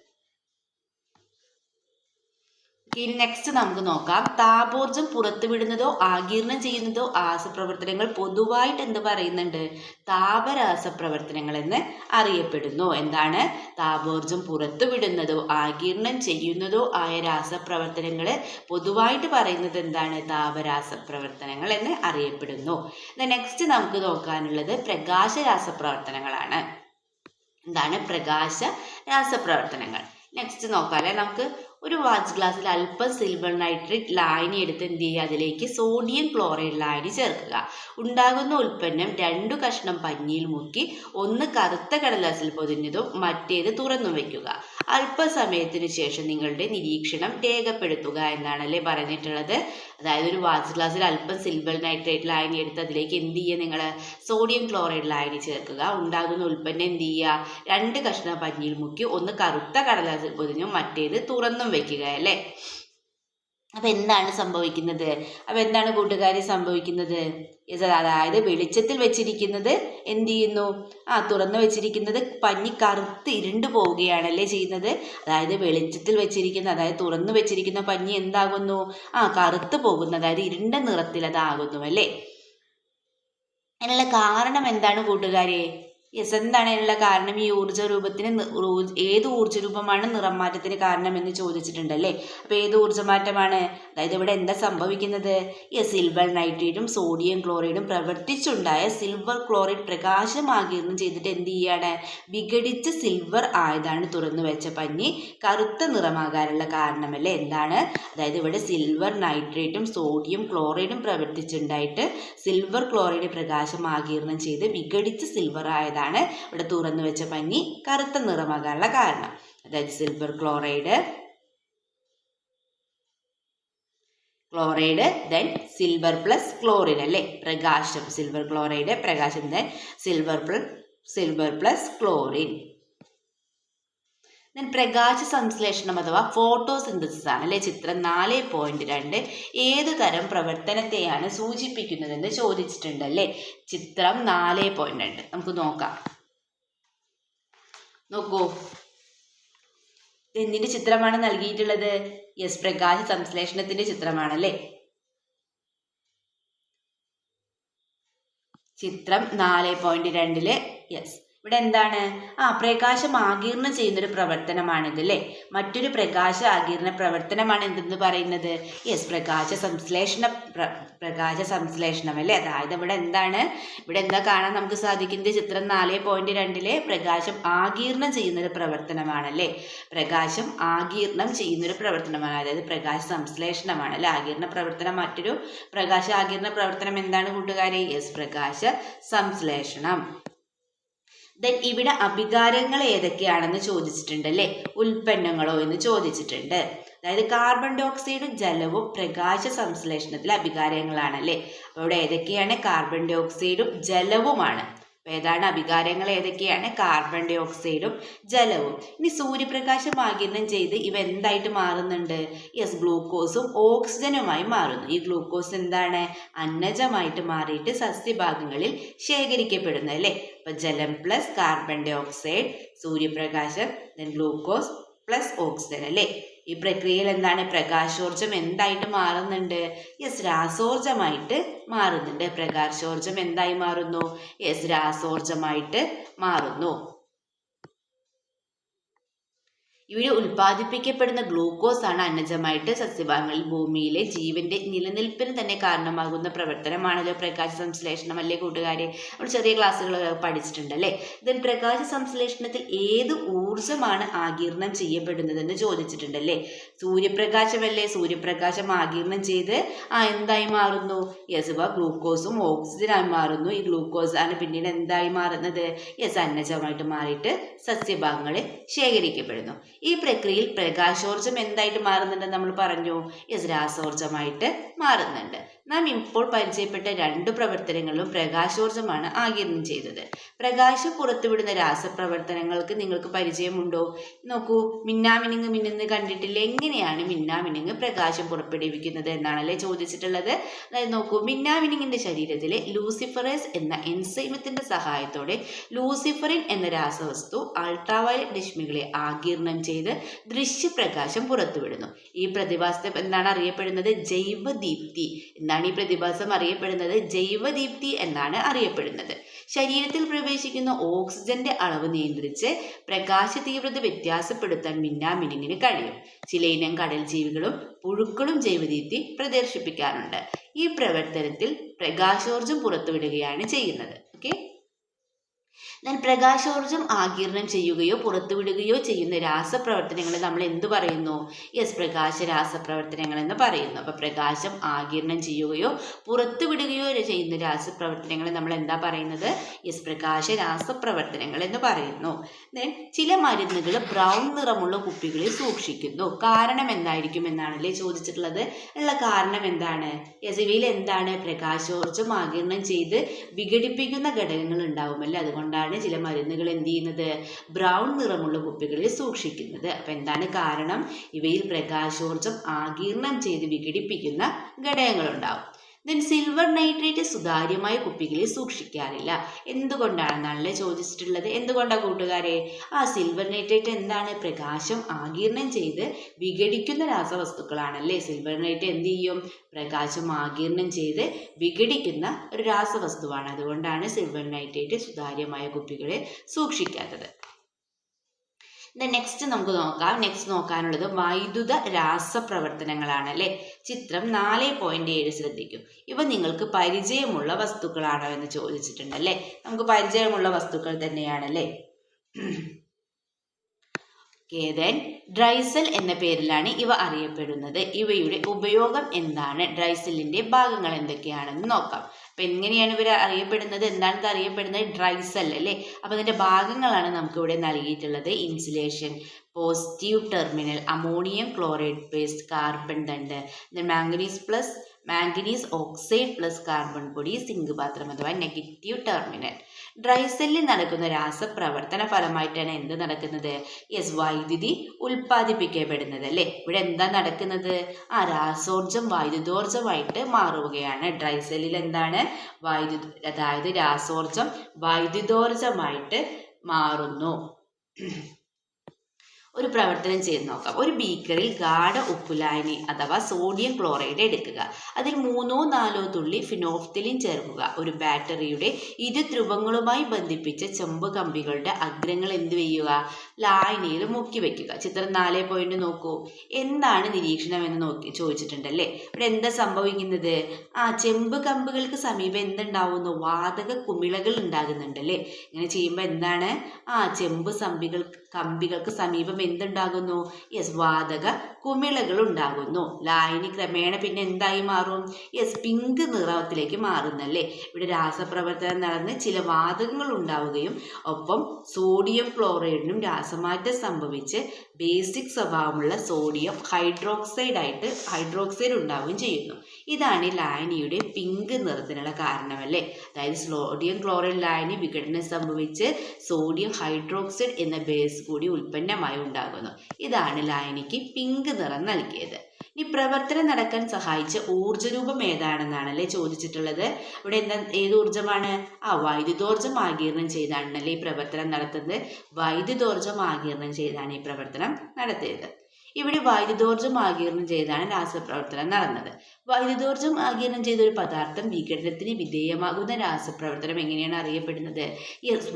ഇനി നെക്സ്റ്റ് നമുക്ക് നോക്കാം, താപോർജ്ജം പുറത്തുവിടുന്നതോ ആഗിരണം ചെയ്യുന്നതോ രാസപ്രവർത്തനങ്ങൾ പൊതുവായിട്ട് എന്ത് പറയുന്നുണ്ട്? താപരാസപ്രവർത്തനങ്ങൾ എന്ന് അറിയപ്പെടുന്നു. എന്താണ്? താപോർജ്ജം പുറത്തുവിടുന്നതോ ആഗിരണം ചെയ്യുന്നതോ ആയ രാസപ്രവർത്തനങ്ങൾ പൊതുവായിട്ട് പറയുന്നത് എന്താണ്? താപരാസപ്രവർത്തനങ്ങൾ എന്ന് അറിയപ്പെടുന്നു. നെക്സ്റ്റ് നമുക്ക് നോക്കാനുള്ളത് പ്രകാശ രാസപ്രവർത്തനങ്ങളാണ്. എന്താണ്? പ്രകാശ രാസപ്രവർത്തനങ്ങൾ. നെക്സ്റ്റ് നോക്കാം. നമുക്ക് ഒരു വാച്ച് ഗ്ലാസ്സിൽ അല്പം സിൽവർ നൈട്രേറ്റ് ലായനി എടുത്ത് എന്ത് ചെയ്യുക? അതിലേക്ക് സോഡിയം ക്ലോറൈഡ് ലായനി ചേർക്കുക. ഉണ്ടാകുന്ന ഉൽപ്പന്നം 2 കഷ്ണം പഞ്ഞിയിൽ മുക്കി ഒന്ന് കറുത്ത കടലാസിൽ പൊതിഞ്ഞതും മറ്റേത് തുറന്നു വയ്ക്കുക. അല്പസമയത്തിന് ശേഷം നിങ്ങളുടെ നിരീക്ഷണം രേഖപ്പെടുത്തുക എന്നാണല്ലേ പറഞ്ഞിട്ടുള്ളത്. അതായത് ഒരു വാച്ച് ഗ്ലാസ്സിൽ അല്പം സിൽവർ നൈട്രേറ്റ് ലായനി എടുത്ത് അതിലേക്ക് എന്ത് ചെയ്യുക? നിങ്ങൾ സോഡിയം ക്ലോറൈഡ് ലായനി ചേർക്കുക. ഉണ്ടാകുന്ന ഉൽപ്പന്നം എന്ത് ചെയ്യുക? 2 കഷ്ണം പഞ്ഞിയിൽ മുക്കി ഒന്ന് കറുത്ത കടലാസിൽ പൊതിഞ്ഞു മറ്റേത് തുറന്നും വെക്കുക അല്ലേ. അപ്പൊ എന്താണ് സംഭവിക്കുന്നത്? അപ്പൊ എന്താണ് കൂട്ടുകാരി സംഭവിക്കുന്നത്? അതായത് വെളിച്ചത്തിൽ വെച്ചിരിക്കുന്നത് എന്ത് ചെയ്യുന്നു? തുറന്നു വെച്ചിരിക്കുന്നത് പഞ്ഞി കറുത്ത് ഇരുണ്ടു പോവുകയാണല്ലേ ചെയ്യുന്നത്. അതായത് വെളിച്ചത്തിൽ വെച്ചിരിക്കുന്ന, അതായത് തുറന്നു വെച്ചിരിക്കുന്ന പഞ്ഞി എന്താകുന്നു? കറുത്ത് പോകുന്നു, അതായത് ഇരുണ്ട നിറത്തിൽ അതാകുന്നു അല്ലേ. അതിനുള്ള കാരണം എന്താണ് കൂട്ടുകാരെ? എന്താണ് അതിനുള്ള കാരണം? ഈ ഊർജ്ജ രൂപത്തിന് ഏത് ഊർജ്ജ രൂപമാണ് നിറം മാറ്റത്തിന് കാരണം എന്ന് ചോദിച്ചിട്ടുണ്ടല്ലേ. അപ്പൊ ഏത് ഊർജ്ജമാറ്റമാണ്? അതായത് ഇവിടെ എന്താ സംഭവിക്കുന്നത്? സിൽവർ നൈട്രേറ്റും സോഡിയം ക്ലോറൈഡും പ്രവർത്തിച്ചുണ്ടായ സിൽവർ ക്ലോറൈഡ് പ്രകാശം ആഗിരണം ചെയ്തിട്ട് എന്ത് ചെയ്യാണ്? വിഘടിച്ച് സിൽവർ ആയതാണ് തുറന്നു വെച്ച പഞ്ഞി കറുത്ത നിറമാകാനുള്ള കാരണമല്ലേ. എന്താണ്? അതായത് ഇവിടെ സിൽവർ നൈട്രേറ്റും സോഡിയം ക്ലോറൈഡും പ്രവർത്തിച്ചുണ്ടായിട്ട് സിൽവർ ക്ലോറൈഡ് പ്രകാശം ആഗിരണം ചെയ്ത് വിഘടിച്ച് സിൽവർ ആയതാണ് ഇവിടെ തുറന്നു വെച്ച പഞ്ഞി കറുത്ത നിറമാകാനുള്ള കാരണം. അതായത് silver chloride then silver plus chlorine അല്ലേ, പ്രകാശം. സിൽവർ ക്ലോറൈഡ് പ്രകാശം, ദെൻ സിൽവർ പ്ലസ് ക്ലോറിൻ. പ്രകാശ സംശ്ലേഷണം അഥവാ ഫോട്ടോസിന്തസിസ് ആണ് അല്ലെ. ചിത്രം 4.2 ഏത് തരം പ്രവർത്തനത്തെയാണ് സൂചിപ്പിക്കുന്നതെന്ന് ചോദിച്ചിട്ടുണ്ട് അല്ലേ. ചിത്രം 4.2 നമുക്ക് നോക്കാം. നോക്കൂ, എന്തിന്റെ ചിത്രമാണ് നൽകിയിട്ടുള്ളത്? പ്രകാശ സംശ്ലേഷണത്തിന്റെ ചിത്രമാണല്ലേ. ചിത്രം 4.2 ഇവിടെ എന്താണ്? പ്രകാശം ആഗിരണം ചെയ്യുന്നൊരു പ്രവർത്തനമാണിത് അല്ലേ? മറ്റൊരു പ്രകാശ ആഗിരണ പ്രവർത്തനമാണ് എന്തെന്ന് പറയുന്നത്? യെസ്, പ്രകാശ സംശ്ലേഷണം അല്ലേ? അതായത് ഇവിടെ എന്താണ്? ഇവിടെ എന്താ കാണാൻ നമുക്ക് സാധിക്കുന്നത്? ചിത്രം 4.2 പ്രകാശം ആഗിരണം ചെയ്യുന്നൊരു പ്രവർത്തനമാണല്ലേ? പ്രകാശം ആഗിരണം ചെയ്യുന്നൊരു പ്രവർത്തനമാണ്, അതായത് പ്രകാശ സംശ്ലേഷണമാണ് അല്ലെ? ആഗിരണ പ്രവർത്തനം, മറ്റൊരു പ്രകാശ ആഗിരണ പ്രവർത്തനം എന്താണ് കൂട്ടുകാരെ? യെസ്, പ്രകാശ സംശ്ലേഷണം. ദെൻ ഇവിടെ അഭികാരങ്ങൾ ഏതൊക്കെയാണെന്ന് ചോദിച്ചിട്ടുണ്ട് അല്ലേ? ഉൽപ്പന്നങ്ങളോ എന്ന് ചോദിച്ചിട്ടുണ്ട്. അതായത് കാർബൺ ഡൈ ഓക്സൈഡും ജലവും പ്രകാശ സംശ്ലേഷണത്തിൽ അഭികാരങ്ങളാണ് അല്ലേ? അപ്പോൾ ഇവിടെ ഏതൊക്കെയാണ്? കാർബൺ ഡൈ ഓക്സൈഡും ജലവുമാണ്. അപ്പോൾ ഏതാണ് അഭികാരങ്ങൾ? ഏതൊക്കെയാണ്? കാർബൺ ഡൈ ഓക്സൈഡും ജലവും. ഇനി സൂര്യപ്രകാശം ആഗിരണം ചെയ്ത് ഇവ എന്തായിട്ട് മാറുന്നുണ്ട്? യെസ്, ഗ്ലൂക്കോസും ഓക്സിജനുമായി മാറുന്നു. ഈ ഗ്ലൂക്കോസ് എന്താണ്? അന്നജമായിട്ട് മാറിയിട്ട് സസ്യഭാഗങ്ങളിൽ ശേഖരിക്കപ്പെടുന്നു അല്ലേ? അപ്പോൾ ജലം പ്ലസ് കാർബൺ ഡൈ ഓക്സൈഡ്, സൂര്യപ്രകാശം, ദെൻ ഗ്ലൂക്കോസ് പ്ലസ് ഓക്സിജൻ അല്ലേ? ഈ പ്രക്രിയയിൽ എന്താണ്? പ്രകാശോർജം എന്തായിട്ട് മാറുന്നുണ്ട്? യെസ്, രാസോർജമായിട്ട് മാറുന്നുണ്ട്. പ്രകാശോർജം എന്തായി മാറുന്നു? യെസ്, രാസോർജമായിട്ട് മാറുന്നു. ഇവിടെ ഉൽപ്പാദിപ്പിക്കപ്പെടുന്ന ഗ്ലൂക്കോസ് ആണ് അന്നജമായിട്ട് സസ്യഭാഗങ്ങളിൽ ഭൂമിയിലെ ജീവന്റെ നിലനിൽപ്പിന് തന്നെ കാരണമാകുന്ന പ്രവർത്തനമാണല്ലോ പ്രകാശ സംശ്ലേഷണം അല്ലേ കൂട്ടുകാരെ? നമ്മൾ ചെറിയ ക്ലാസ്സുകൾ പഠിച്ചിട്ടുണ്ട് അല്ലേ? ദെൻ പ്രകാശ സംശ്ലേഷണത്തിൽ ഏത് ഊർജമാണ് ആഗിരണം ചെയ്യപ്പെടുന്നതെന്ന് ചോദിച്ചിട്ടുണ്ടല്ലേ? സൂര്യപ്രകാശമല്ലേ? സൂര്യപ്രകാശം ആഗിരണം ചെയ്ത് എന്തായി മാറുന്നു? യെസ്, ഗ്ലൂക്കോസും ഓക്സിജനായി മാറുന്നു. ഈ ഗ്ലൂക്കോസ് ആണ് പിന്നീട് എന്തായി മാറുന്നത്? യെസ്, അന്നജമായിട്ട് മാറിയിട്ട് സസ്യഭാഗങ്ങളിൽ ശേഖരിക്കപ്പെടുന്നു. ഈ പ്രക്രിയയിൽ പ്രകാശോർജം എന്തായിട്ട് മാറുന്നുണ്ട് നമ്മൾ പറഞ്ഞു? യെസ്, രാസോർജമായിട്ട് മാറുന്നുണ്ട്. നാം ഇപ്പോൾ പരിചയപ്പെട്ട രണ്ട് പ്രവർത്തനങ്ങളിലും പ്രകാശോർജമാണ് ആഗിരണം ചെയ്തത്. പ്രകാശം പുറത്തുവിടുന്ന രാസപ്രവർത്തനങ്ങൾക്ക് നിങ്ങൾക്ക് പരിചയമുണ്ടോ? നോക്കൂ, മിന്നാമിനുങ്ങ് മിന്നുന്ന് കണ്ടിട്ടില്ലേ? എങ്ങനെയാണ് മിന്നാമിനുങ്ങ് പ്രകാശം പുറപ്പെടുവിക്കുന്നത് എന്നാണല്ലേ ചോദിച്ചിട്ടുള്ളത്. അതായത് നോക്കൂ, മിന്നാമിനുങ്ങിന്റെ ശരീരത്തിലെ ലൂസിഫറസ് എന്ന എൻസൈമത്തിന്റെ സഹായത്തോടെ ലൂസിഫറിൻ എന്ന രാസവസ്തു അൾട്രാവയലറ്റ് രശ്മികളെ ആഗിരണം ചെയ്ത് ദൃശ്യപ്രകാശം പുറത്തുവിടുന്നു. ഈ പ്രതിഭാസം എന്താണ് അറിയപ്പെടുന്നത്? ജൈവദീപ്തി. എന്താണ് ഈ പ്രതിഭാസം അറിയപ്പെടുന്നത്? ജൈവദീപ്തി എന്നാണ് അറിയപ്പെടുന്നത്. ശരീരത്തിൽ പ്രവേശിക്കുന്ന ഓക്സിജന്റെ അളവ് നിയന്ത്രിച്ച് പ്രകാശ തീവ്രത വ്യത്യാസപ്പെടുത്താൻ മിന്നാമിനുങ്ങിന് കഴിയും. ചിലയിനം കടൽ ജീവികളും പുഴുക്കളും ജൈവദീപ്തി പ്രദർശിപ്പിക്കാറുണ്ട്. ഈ പ്രവർത്തനത്തിൽ പ്രകാശോർജം പുറത്തുവിടുകയാണ് ചെയ്യുന്നത്. ഓക്കെ, എന്നാൽ പ്രകാശോർജം ആഗിരണം ചെയ്യുകയോ പുറത്തുവിടുകയോ ചെയ്യുന്ന രാസപ്രവർത്തനങ്ങളെ നമ്മൾ എന്തു പറയുന്നു? യെസ്, പ്രകാശ രാസപ്രവർത്തനങ്ങൾ എന്ന് പറയുന്നു. അപ്പോൾ പ്രകാശം ആഗിരണം ചെയ്യുകയോ പുറത്തുവിടുകയോ ചെയ്യുന്ന രാസപ്രവർത്തനങ്ങളെ നമ്മൾ എന്താ പറയുന്നത്? യെസ്, പ്രകാശ രാസപ്രവർത്തനങ്ങൾ എന്ന് പറയുന്നു. ദെൻ ചില മരുന്നുകൾ ബ്രൗൺ നിറമുള്ള കുപ്പികളിൽ സൂക്ഷിക്കുന്നു. കാരണം എന്തായിരിക്കും എന്നാണല്ലേ ചോദിച്ചിട്ടുള്ളത്. ഉള്ള കാരണം എന്താണ്? യെസ്, ഇവയിൽ എന്താണ്? പ്രകാശോർജം ആഗിരണം ചെയ്ത് വിഘടിപ്പിക്കുന്ന ഘടകങ്ങൾ ഉണ്ടാവുമല്ലേ? അതുകൊണ്ടാണ് ചില മരുന്നുകൾ എന്ത് ചെയ്യുന്നത്? ബ്രൗൺ നിറമുള്ള കുപ്പികളിൽ സൂക്ഷിക്കുന്നത്. അപ്പൊ എന്താണ് കാരണം? ഇവയിൽ പ്രകാശോർജം ആഗിരണം ചെയ്ത് വിഘടിപ്പിക്കുന്ന ഘടകങ്ങൾ ഉണ്ടാവും. ദെൻ സിൽവർ നൈട്രേറ്റ് സുതാര്യമായ കുപ്പികളിൽ സൂക്ഷിക്കാറില്ല. എന്തുകൊണ്ടാണെന്നാണല്ലേ ചോദിച്ചിട്ടുള്ളത്. എന്തുകൊണ്ടാണ് കൂട്ടുകാരെ? സിൽവർ നൈട്രേറ്റ് എന്താണ്? പ്രകാശം ആഗിരണം ചെയ്ത് വിഘടിക്കുന്ന രാസവസ്തുക്കളാണല്ലേ. സിൽവർ നൈട്രേറ്റ് എന്ത് ചെയ്യും? പ്രകാശം ആഗിരണം ചെയ്ത് വിഘടിക്കുന്ന ഒരു രാസവസ്തുവാണ്. അതുകൊണ്ടാണ് സിൽവർ നൈട്രേറ്റ് സുതാര്യമായ കുപ്പികളിൽ സൂക്ഷിക്കാത്തത്. നെക്സ്റ്റ് നമുക്ക് നോക്കാം. നെക്സ്റ്റ് നോക്കാനുള്ളത് വൈദ്യുത രാസപ്രവർത്തനങ്ങളാണ് അല്ലേ? ചിത്രം 4.7 ശ്രദ്ധിക്കും. ഇവ നിങ്ങൾക്ക് പരിചയമുള്ള വസ്തുക്കളാണോ എന്ന് ചോദിച്ചിട്ടുണ്ട് അല്ലേ? നമുക്ക് പരിചയമുള്ള വസ്തുക്കൾ തന്നെയാണല്ലേ. ദെൻ ഡ്രൈസെൽ എന്ന പേരിലാണ് ഇവ അറിയപ്പെടുന്നത്. ഇവയുടെ ഉപയോഗം എന്താണ്? ഡ്രൈസെല്ലിന്റെ ഭാഗങ്ങൾ എന്തൊക്കെയാണെന്ന് നോക്കാം. അപ്പൊ എങ്ങനെയാണ് ഇവർ അറിയപ്പെടുന്നത്? എന്താണെന്ന് അറിയപ്പെടുന്നത്? ഡ്രൈസെൽ അല്ലേ? അപ്പൊ അതിന്റെ ഭാഗങ്ങളാണ് നമുക്ക് ഇവിടെ നൽകിയിട്ടുള്ളത്. Insulation, positive terminal, ammonium chloride paste, carbon ദണ്ട്, മാംഗനീസ് ഓക്സൈഡ് പ്ലസ് കാർബൺ പൊടി, സിങ്ക് പാത്രം അഥവാ നെഗറ്റീവ് ടെർമിനൽ. ഡ്രൈസെല്ലിൽ നടക്കുന്ന രാസപ്രവർത്തന ഫലമായിട്ടാണ് എന്ത് നടക്കുന്നത്? യെസ്, വൈദ്യുതി ഉൽപ്പാദിപ്പിക്കപ്പെടുന്നത് അല്ലേ? ഇവിടെ എന്താ നടക്കുന്നത്? രാസോർജം വൈദ്യുതോർജമായിട്ട് മാറുകയാണ്. ഡ്രൈസെല്ലിൽ എന്താണ്? അതായത് രാസോർജം വൈദ്യുതോർജമായിട്ട് മാറുന്നു. ഒരു പ്രവർത്തനം ചെയ്ത് നോക്കാം. ഒരു ബീക്കറിൽ ഗാഢ ഉപ്പുലായനി അഥവാ സോഡിയം ക്ലോറൈഡ് എടുക്കുക. അതിൽ 3-4 തുള്ളി ഫിനോഫ്തലിൻ ചേർക്കുക. ഒരു ബാറ്ററിയുടെ ധ്രുവങ്ങളുമായി ബന്ധിപ്പിച്ച ചെമ്പ് കമ്പികളുടെ അഗ്രങ്ങൾ എന്ത് ചെയ്യുക? ലായനിയിൽ മുക്കി വെക്കുക. ചിത്രം 4 നോക്കൂ. എന്താണ് നിരീക്ഷണം എന്ന് ചോദിച്ചിട്ടുണ്ടല്ലേ. ഇവിടെ എന്താ സംഭവിക്കുന്നത്? ചെമ്പ് കമ്പുകൾക്ക് സമീപം എന്തുണ്ടാവുന്നു? വാതക കുമിളകൾ ഉണ്ടാകുന്നുണ്ടല്ലേ. ഇങ്ങനെ ചെയ്യുമ്പോൾ എന്താണ്? ചെമ്പ് കമ്പികൾക്ക് സമീപം എന്തുണ്ടാകുന്നു? വാതക കുമിളകൾ ഉണ്ടാകുന്നു. ലായനി ക്രമേണ പിന്നെ എന്തായി മാറും? പിങ്ക് നിറത്തിലേക്ക് മാറുന്നല്ലേ. ഇവിടെ രാസപ്രവർത്തനം നടന്ന് ചില വാതകങ്ങൾ ഉണ്ടാവുകയും ഒപ്പം സോഡിയം ക്ലോറൈഡിനും രാസമാറ്റം സംഭവിച്ച് ബേസിക് സ്വഭാവമുള്ള സോഡിയം ഹൈഡ്രോക്സൈഡ് ഉണ്ടാവുകയും ചെയ്യുന്നു. ഇതാണ് ഈ ലായനിയുടെ പിങ്ക് നിറത്തിനുള്ള കാരണമല്ലേ. അതായത് സോഡിയം ക്ലോറൈഡ് ലായനി വിഘടനം സംഭവിച്ച് സോഡിയം ഹൈഡ്രോക്സൈഡ് എന്ന ബേസ് കൂടി ഉൽപ്പന്നമായി ഉണ്ടാകുന്നു. ഇതാണ് ലായനിക്ക് പിങ്ക് നിറം നൽകിയത്. ഈ പ്രവർത്തനം നടക്കാൻ സഹായിച്ച ഊർജ്ജരൂപം ഏതാണെന്നാണല്ലേ ചോദിച്ചിട്ടുള്ളത്. ഇവിടെ ഏത് ഊർജ്ജമാണ്? വൈദ്യുതോർജ്ജം ആഗിരണം ചെയ്താണല്ലേ ഈ പ്രവർത്തനം നടത്തുന്നത്. വൈദ്യുതോർജ്ജം ആഗിരണം ചെയ്താണ് ഈ പ്രവർത്തനം നടത്തിയത്. ഇവിടെ വൈദ്യുതോർജ്ജം ആഗിരണം ചെയ്താണ് രാസപ്രവർത്തനം നടന്നത്. വൈദ്യുതോർജ്ജം ആഗിരണം ചെയ്ത ഒരു പദാർത്ഥം വിഘടനത്തിന് വിധേയമാകുന്ന രാസപ്രവർത്തനം എങ്ങനെയാണ് അറിയപ്പെടുന്നത്?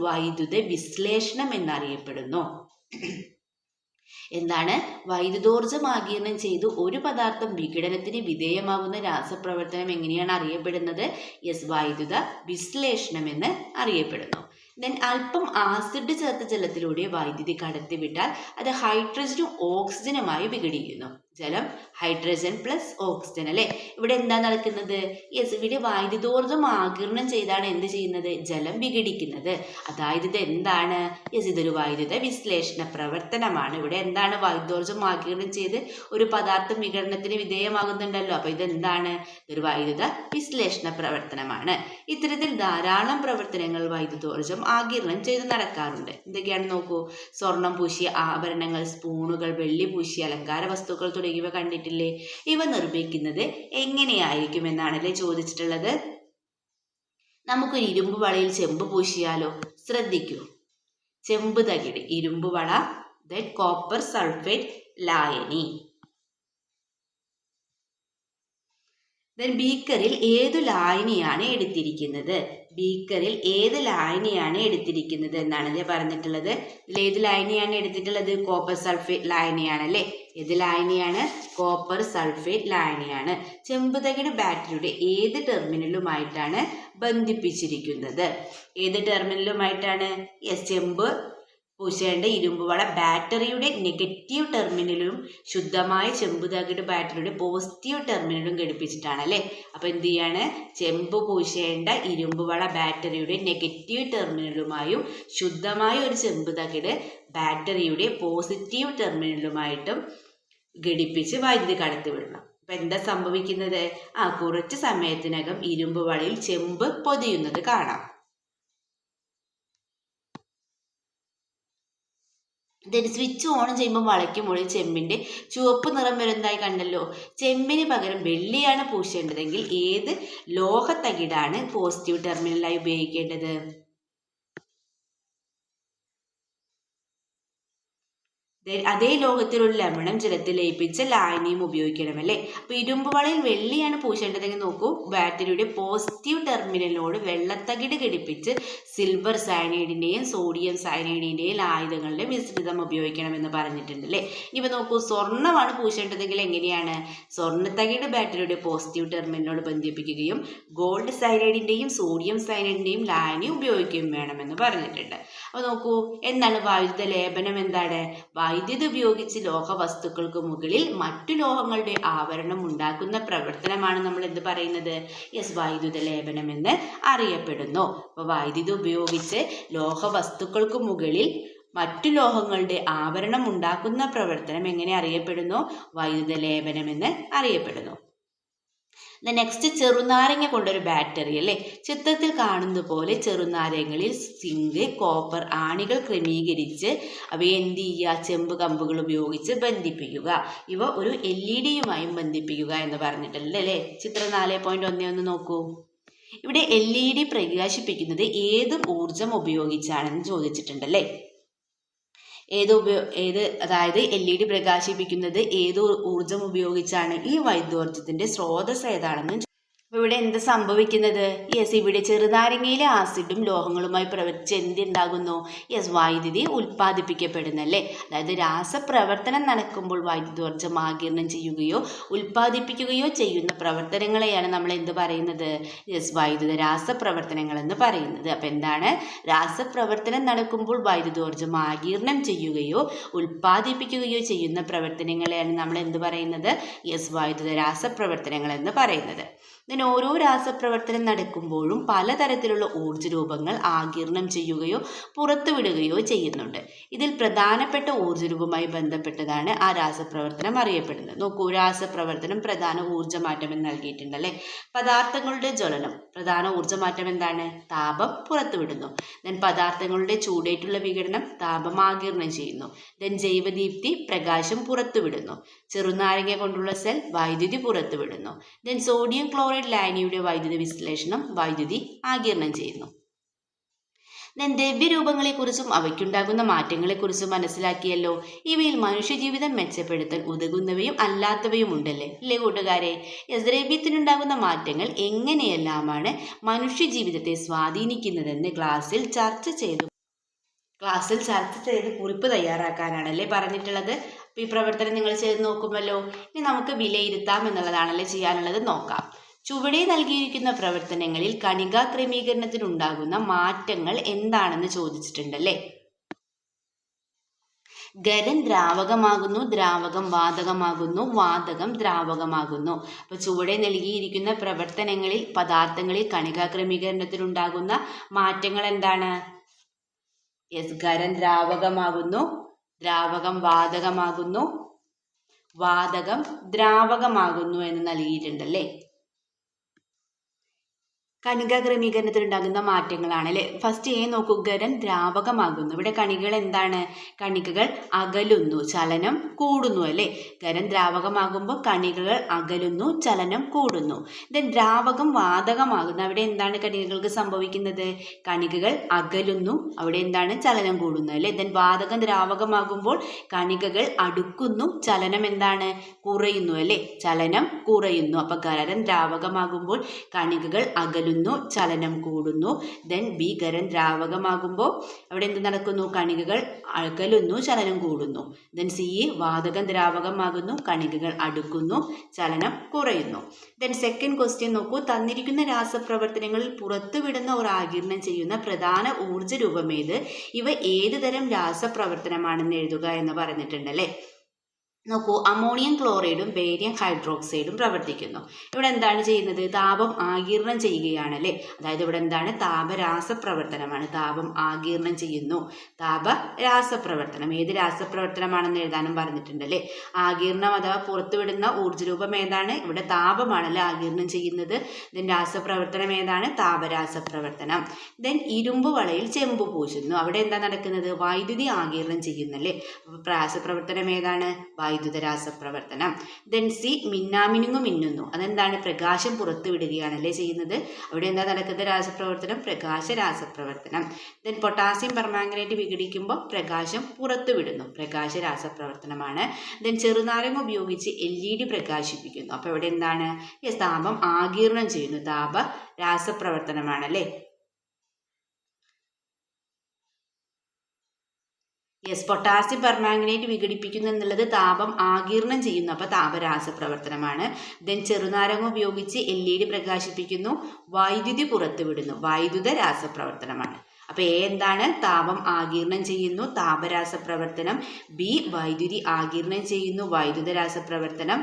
വൈദ്യുത വിശ്ലേഷണം എന്നറിയപ്പെടുന്നു. എന്താണ്? വൈദ്യുതോർജ്ജം ആഗിരണം ചെയ്ത് ഒരു പദാർത്ഥം വിഘടനത്തിന് വിധേയമാകുന്ന രാസപ്രവർത്തനം എങ്ങനെയാണ് അറിയപ്പെടുന്നത്? വൈദ്യുത വിശ്ലേഷണം എന്ന് അറിയപ്പെടുന്നു. അല്പം ആസിഡ് ചേർത്ത ജലത്തിലൂടെ വൈദ്യുതി കടത്തിവിട്ടാൽ അത് ഹൈഡ്രജനും ഓക്സിജനുമായി വിഘടിക്കുന്നു. ജലം ഹൈഡ്രജൻ പ്ലസ് ഓക്സിജൻ അല്ലേ. ഇവിടെ എന്താ നടക്കുന്നത്? ഇവിടെ വൈദ്യുതോർജ്ജം ആഗിരണം ചെയ്താണ് എന്ത് ചെയ്യുന്നത്? ജലം വിഘടിക്കുന്നത്. അതായത് ഇത് എന്താണ്? ഇതൊരു വൈദ്യുത വിശ്ലേഷണ പ്രവർത്തനമാണ്. ഇവിടെ എന്താണ്? വൈദ്യുതോർജ്ജം ആഗിരണം ചെയ്ത് ഒരു പദാർത്ഥം വിഘടനത്തിന് വിധേയമാകുന്നുണ്ടല്ലോ. അപ്പൊ ഇതെന്താണ്? ഇതൊരു വൈദ്യുത വിശ്ലേഷണ പ്രവർത്തനമാണ്. ഇത്തരത്തിൽ ധാരാളം പ്രവർത്തനങ്ങൾ വൈദ്യുതോർജ്ജം ആഗിരണം ചെയ്ത് നടക്കാറുണ്ട്. എന്തൊക്കെയാണ് നോക്കൂ. സ്വർണം പൂശിയ ആഭരണങ്ങൾ, സ്പൂണുകൾ, വെള്ളി പൂശിയ അലങ്കാര വസ്തുക്കൾ തുടങ്ങിയവ കണ്ടിട്ടില്ലേ. ഇവ നിർമ്മിക്കുന്നത് എങ്ങനെയായിരിക്കും എന്നാണല്ലേ ചോദിച്ചിട്ടുള്ളത്. നമുക്കൊരു ഇരുമ്പ് വളയിൽ ചെമ്പ് പൂശിയാലോ. ശ്രദ്ധിക്കൂ. ചെമ്പ് തകിട്, ഇരുമ്പ് വള, കോപ്പർ സൾഫേറ്റ് ലായനി. ബീക്കറിൽ ഏതു ലായനിയാണ് എടുത്തിരിക്കുന്നത്? ബീക്കറിൽ ഏത് ലായനിയാണ് എടുത്തിരിക്കുന്നത് എന്നാണല്ലേ പറഞ്ഞിട്ടുള്ളത്. ഇതിൽ ഏത് ലായനിയാണ് എടുത്തിട്ടുള്ളത്? കോപ്പർ സൾഫേറ്റ് ലായനിയാണല്ലേ. ഏത് ലായനിയാണ്? Copper sulphate ലായനിയാണ്. ചെമ്പ് തകിട് ബാറ്ററിയുടെ ഏത് ടെർമിനലുമായിട്ടാണ് ബന്ധിപ്പിച്ചിരിക്കുന്നത്? ഏത് ടെർമിനലുമായിട്ടാണ്? ചെമ്പ് പൂശേണ്ട ഇരുമ്പ് വള ബാറ്ററിയുടെ നെഗറ്റീവ് ടെർമിനലും ശുദ്ധമായ ചെമ്പ് തകിട് ബാറ്ററിയുടെ പോസിറ്റീവ് ടെർമിനലും ഘടിപ്പിച്ചിട്ടാണ് അല്ലേ. അപ്പൊ എന്ത് ചെയ്യാണ്? ചെമ്പ് പൂശേണ്ട ഇരുമ്പ് വള ബാറ്ററിയുടെ നെഗറ്റീവ് ടെർമിനലുമായും ശുദ്ധമായ ഒരു ചെമ്പ് തകിട് ബാറ്ററിയുടെ പോസിറ്റീവ് ടെർമിനലുമായിട്ടും ഘടിപ്പിച്ച് വൈദ്യുതി കടത്തിവിടണം. അപ്പൊ എന്താ സംഭവിക്കുന്നത്? കുറച്ച് സമയത്തിനകം ഇരുമ്പ് വളയിൽ ചെമ്പ് പൊതിയുന്നത് കാണാം. സ്വിച്ച് ഓൺ ചെയ്യുമ്പോൾ വളയ്ക്കുമ്പോൾ ചെമ്പിന്റെ ചുവപ്പ് നിറം വരുന്നതായി കണ്ടല്ലോ. ചെമ്പിന് പകരം വെള്ളിയാണ് പൂശേണ്ടതെങ്കിൽ ഏത് ലോഹത്തകിടാണ് പോസിറ്റീവ് ടെർമിനലായി ഉപയോഗിക്കേണ്ടത്? അതേ ലോഹത്തിലുള്ള ലവണം ജലത്തിൽ ലയിപ്പിച്ച ലായനിയും ഉപയോഗിക്കണമല്ലേ. അപ്പൊ ഇരുമ്പ് വളയിൽ വെള്ളിയാണ് പൂശേണ്ടതെങ്കിൽ നോക്കൂ. ബാറ്ററിയുടെ പോസിറ്റീവ് ടെർമിനലിനോട് വെള്ളത്തകിട് ഘടിപ്പിച്ച് സിൽവർ സയനൈഡിന്റെയും സോഡിയം സയനൈഡിന്റെയും ആയുധങ്ങളുടെ മിശ്രിതം ഉപയോഗിക്കണമെന്ന് പറഞ്ഞിട്ടുണ്ട് അല്ലേ. ഇനിയിപ്പോൾ നോക്കൂ, സ്വർണ്ണമാണ് പൂശേണ്ടതെങ്കിൽ എങ്ങനെയാണ്? സ്വർണ്ണത്തകിട് ബാറ്ററിയുടെ പോസിറ്റീവ് ടെർമിനലിനോട് ബന്ധിപ്പിക്കുകയും ഗോൾഡ് സയനൈഡിന്റെയും സോഡിയം സയനൈഡിന്റെയും ലായനി ഉപയോഗിക്കുകയും വേണമെന്ന് പറഞ്ഞിട്ടുണ്ട്. അപ്പൊ നോക്കൂ, എന്താണ് വൈദ്യുത ലേപനം? എന്താണ്? വൈദ്യുതി ഉപയോഗിച്ച് ലോഹവസ്തുക്കൾക്ക് മുകളിൽ മറ്റു ലോഹങ്ങളുടെ ആവരണം ഉണ്ടാക്കുന്ന പ്രവർത്തനമാണ് നമ്മൾ എന്ത് പറയുന്നത്? വൈദ്യുത ലേപനം എന്ന് അറിയപ്പെടുന്നു. അപ്പൊ വൈദ്യുതി ഉപയോഗിച്ച് ലോഹവസ്തുക്കൾക്ക് മുകളിൽ മറ്റു ലോഹങ്ങളുടെ ആവരണം ഉണ്ടാക്കുന്ന പ്രവർത്തനം എങ്ങനെ അറിയപ്പെടുന്നു? വൈദ്യുത ലേപനം എന്ന് അറിയപ്പെടുന്നു. നെക്സ്റ്റ്, ചെറുനാരങ്ങ കൊണ്ടൊരു ബാറ്ററി അല്ലേ. ചിത്രത്തിൽ കാണുന്ന പോലെ ചെറുനാരങ്ങളിൽ സിങ്ക്, കോപ്പർ ആണികൾ ക്രമീകരിച്ച് അവയെ എന്ത് ചെയ്യുക? ചെമ്പ് കമ്പുകൾ ഉപയോഗിച്ച് ബന്ധിപ്പിക്കുക. ഇവ ഒരു LED-യുമായും ബന്ധിപ്പിക്കുക എന്ന് പറഞ്ഞിട്ടുണ്ട് അല്ലേ. ചിത്രം 4.1 നോക്കൂ. ഇവിടെ LED പ്രകാശിപ്പിക്കുന്നത് ഏത് ഊർജം ഉപയോഗിച്ചാണെന്ന് ചോദിച്ചിട്ടുണ്ടല്ലേ. അതായത് LED പ്രകാശിപ്പിക്കുന്നത് ഏത് ഊർജം ഉപയോഗിച്ചാണ്? ഈ വൈദ്യോർജ്ജത്തിന്റെ സ്രോതസ് ഏതാണെന്ന്. അപ്പോൾ ഇവിടെ എന്ത് സംഭവിക്കുന്നത്? ഇവിടെ ചെറുനാരങ്ങയിലെ ആസിഡും ലോഹങ്ങളുമായി പ്രവർത്തിച്ച് എന്തുണ്ടാകുന്നു? വൈദ്യുതി ഉൽപ്പാദിപ്പിക്കപ്പെടുന്നല്ലേ. അതായത് രാസപ്രവർത്തനം നടക്കുമ്പോൾ വൈദ്യുതോർജ്ജം ആഗിരണം ചെയ്യുകയോ ഉൽപ്പാദിപ്പിക്കുകയോ ചെയ്യുന്ന പ്രവർത്തനങ്ങളെയാണ് നമ്മൾ എന്ത് പറയുന്നത്? വൈദ്യുത രാസപ്രവർത്തനങ്ങൾ എന്ന് പറയുന്നത്. അപ്പം എന്താണ്? രാസപ്രവർത്തനം നടക്കുമ്പോൾ വൈദ്യുതോർജ്ജം ആഗിരണം ചെയ്യുകയോ ഉൽപ്പാദിപ്പിക്കുകയോ ചെയ്യുന്ന പ്രവർത്തനങ്ങളെയാണ് നമ്മൾ എന്ത് പറയുന്നത്? വൈദ്യുത രാസപ്രവർത്തനങ്ങൾ എന്ന് പറയുന്നത്. ഇതിന് ഓരോ രാസപ്രവർത്തനം നടക്കുമ്പോഴും പലതരത്തിലുള്ള ഊർജ്ജ രൂപങ്ങൾ ആഗിരണം ചെയ്യുകയോ പുറത്തുവിടുകയോ ചെയ്യുന്നുണ്ട്. ഇതിൽ പ്രധാനപ്പെട്ട ഊർജ്ജ രൂപവുമായി ബന്ധപ്പെട്ടതാണ് ആ രാസപ്രവർത്തനം അറിയപ്പെടുന്നത്. നോക്കൂ, രാസപ്രവർത്തനം പ്രധാന ഊർജ്ജമാറ്റം എന്ന് നൽകിയിട്ടുണ്ടല്ലേ. പദാർത്ഥങ്ങളുടെ ജ്വലനം പ്രധാന ഊർജ്ജമാറ്റം എന്താണ്? താപം പുറത്തുവിടുന്നു. പദാർത്ഥങ്ങളുടെ ചൂടേറ്റുള്ള വികിരണം താപം ആഗിരണം ചെയ്യുന്നു. ജൈവദീപ്തി പ്രകാശം പുറത്തുവിടുന്നു. ചെറുനാരങ്ങ കൊണ്ടുള്ള സെൽ വൈദ്യുതി പുറത്തുവിടുന്നു. സോഡിയം ക്ലോറൈഡ് ലായനിയുടെ വൈദ്യുത വിശ്ലേഷണം വൈദ്യുതി ആഗിരണം ചെയ്യുന്നു. ദ്രവ്യരൂപങ്ങളെക്കുറിച്ചും അവയ്ക്കുണ്ടാകുന്ന മാറ്റങ്ങളെക്കുറിച്ചും മനസ്സിലാക്കിയല്ലോ. ഇവയിൽ മനുഷ്യജീവിതം മെച്ചപ്പെടുത്താൻ ഉതകുന്നവയും അല്ലാത്തവയും ഉണ്ടല്ലേ, ഇല്ലേ കൂട്ടുകാരെ? ദ്രവ്യത്തിനുണ്ടാകുന്ന മാറ്റങ്ങൾ എങ്ങനെയെല്ലാമാണ് മനുഷ്യജീവിതത്തെ സ്വാധീനിക്കുന്നതെന്ന് ക്ലാസ്സിൽ ചർച്ച ചെയ്ത് കുറിപ്പ് തയ്യാറാക്കാനാണല്ലേ പറഞ്ഞിട്ടുള്ളത്. അപ്പോൾ ഈ പ്രവർത്തനം നിങ്ങൾ ചെയ്ത് നോക്കുമല്ലോ. ഇനി നമുക്ക് വിലയിരുത്താം എന്നുള്ളതാണല്ലേ ചെയ്യാനുള്ളത്. നോക്കാം. ചുവടെ നൽകിയിരിക്കുന്ന പ്രവർത്തനങ്ങളിൽ കണികാ ക്രമീകരണത്തിനുണ്ടാകുന്ന മാറ്റങ്ങൾ എന്താണെന്ന് ചോദിച്ചിട്ടുണ്ടല്ലേ. ഖരം ദ്രാവകമാകുന്നു, ദ്രാവകം വാതകമാകുന്നു, വാതകം ദ്രാവകമാകുന്നു. അപ്പോൾ ചുവടെ നൽകിയിരിക്കുന്ന പ്രവർത്തനങ്ങളിൽ പദാർത്ഥങ്ങളിൽ കണികാ ക്രമീകരണത്തിനുണ്ടാകുന്ന മാറ്റങ്ങൾ എന്താണ്? ഖരം ദ്രാവകമാകുന്നു, ദ്രാവകം വാതകമാകുന്നു, വാതകം ദ്രാവകമാകുന്നു എന്ന് നൽകിയിട്ടുണ്ടല്ലേ. കണികാ ക്രമീകരണത്തിലുണ്ടാകുന്ന മാറ്റങ്ങളാണ് അല്ലേ. ഫസ്റ്റ് നോക്കൂ, ഖരം ദ്രാവകമാകുന്നു. ഇവിടെ കണികകൾ എന്താണ്? കണികകൾ അകലുന്നു, ചലനം കൂടുന്നു അല്ലേ. ഖരം ദ്രാവകമാകുമ്പോൾ കണികകൾ അകലുന്നു, ചലനം കൂടുന്നു. ദ്രാവകം വാതകമാകുന്നു. അവിടെ എന്താണ് കണികകൾക്ക് സംഭവിക്കുന്നത്? കണികകൾ അകലുന്നു, അവിടെ എന്താണ്? ചലനം കൂടുന്നു അല്ലേ. വാതകം ദ്രാവകമാകുമ്പോൾ കണികകൾ അടുക്കുന്നു, ചലനം എന്താണ്? കുറയുന്നു അല്ലേ. ചലനം കുറയുന്നു. അപ്പോൾ ഖരം ദ്രാവകമാകുമ്പോൾ കണികകൾ അകലുന്നു, ചലനം കൂടുന്നു. ഖരം ദ്രാവകമാകുമ്പോൾ അവിടെ എന്ത് നടക്കുന്നു? കണികകൾ അകലുന്നു, ചലനം കൂടുന്നു. വാതകം ദ്രാവകമാകുന്നു, കണികകൾ അടുക്കുന്നു, ചലനം കുറയുന്നു. സെക്കൻഡ് ക്വസ്റ്റ്യൻ നോക്കൂ. തന്നിരിക്കുന്ന രാസപ്രവർത്തനങ്ങളിൽ പുറത്തുവിടുന്ന ഒരു ആഗിരണം ചെയ്യുന്ന പ്രധാന ഊർജ്ജ രൂപമേത്? ഇവ ഏത് തരം രാസപ്രവർത്തനമാണെന്ന് എഴുതുക എന്ന് പറഞ്ഞിട്ടുണ്ടല്ലേ. നോക്കൂ, അമോണിയം ക്ലോറൈഡും ബേരിയം ഹൈഡ്രോക്സൈഡും പ്രവർത്തിക്കുന്നു. ഇവിടെ എന്താണ് ചെയ്യുന്നത്? താപം ആഗിരണം ചെയ്യുകയാണല്ലേ. അതായത് ഇവിടെ എന്താണ്? താപരാസപ്രവർത്തനമാണ്. താപം ആഗിരണം ചെയ്യുന്നു. താപരാസപ്രവർത്തനം ഏത് രാസപ്രവർത്തനമാണെന്ന് എഴുതാനും പറഞ്ഞിട്ടുണ്ടല്ലേ. ആഗിരണം അഥവാ പുറത്തുവിടുന്ന ഊർജ്ജരൂപം ഏതാണ്? ഇവിടെ താപമാണല്ലേ ആഗിരണം ചെയ്യുന്നത്. രാസപ്രവർത്തനം ഏതാണ്? താപരാസപ്രവർത്തനം. ഇരുമ്പ് വളയിൽ ചെമ്പ് പൂശുന്നു. അവിടെ എന്താ നടക്കുന്നത്? വൈദ്യുതി ആഗിരണം ചെയ്യുന്നല്ലേ. അപ്പോൾ രാസപ്രവർത്തനം ഏതാണ്? വൈദ്യുത രാസപ്രവർത്തനം. മിന്നാമിനുങ്ങ് മിന്നുന്നു. അതെന്താണ്? പ്രകാശം പുറത്തുവിടുകയാണല്ലേ ചെയ്യുന്നത്. അവിടെ എന്താ നടക്കുന്നത്? രാസപ്രവർത്തനം പ്രകാശ രാസപ്രവർത്തനം. പൊട്ടാസ്യം പെർമാംഗനേറ്റ് വിഘടിക്കുമ്പോൾ പ്രകാശം പുറത്തുവിടുന്നു, പ്രകാശ രാസപ്രവർത്തനമാണ്. ചെറുനാരങ്ങ ഉപയോഗിച്ച് LED പ്രകാശിപ്പിക്കുന്നു. അപ്പോൾ ഇവിടെ എന്താണ്? താപം ആഗിരണം ചെയ്യുന്നു, താപ രാസപ്രവർത്തനമാണല്ലേ. പൊട്ടാസ്യം പെർമാംഗനേറ്റ് വിഘടിപ്പിക്കുന്നു എന്നുള്ളത് താപം ആഗിരണം ചെയ്യുന്നു, അപ്പോൾ താപരാസപ്രവർത്തനമാണ്. ചെറുനാരങ്ങ ഉപയോഗിച്ച് LED പ്രകാശിപ്പിക്കുന്നു, വൈദ്യുതി പുറത്തുവിടുന്നു, വൈദ്യുത രാസപ്രവർത്തനമാണ്. അപ്പോൾ എന്താണ്? താപം ആഗിരണം ചെയ്യുന്നു, താപരാസപ്രവർത്തനം. B വൈദ്യുതി ആഗിരണം ചെയ്യുന്നു, വൈദ്യുത രാസപ്രവർത്തനം.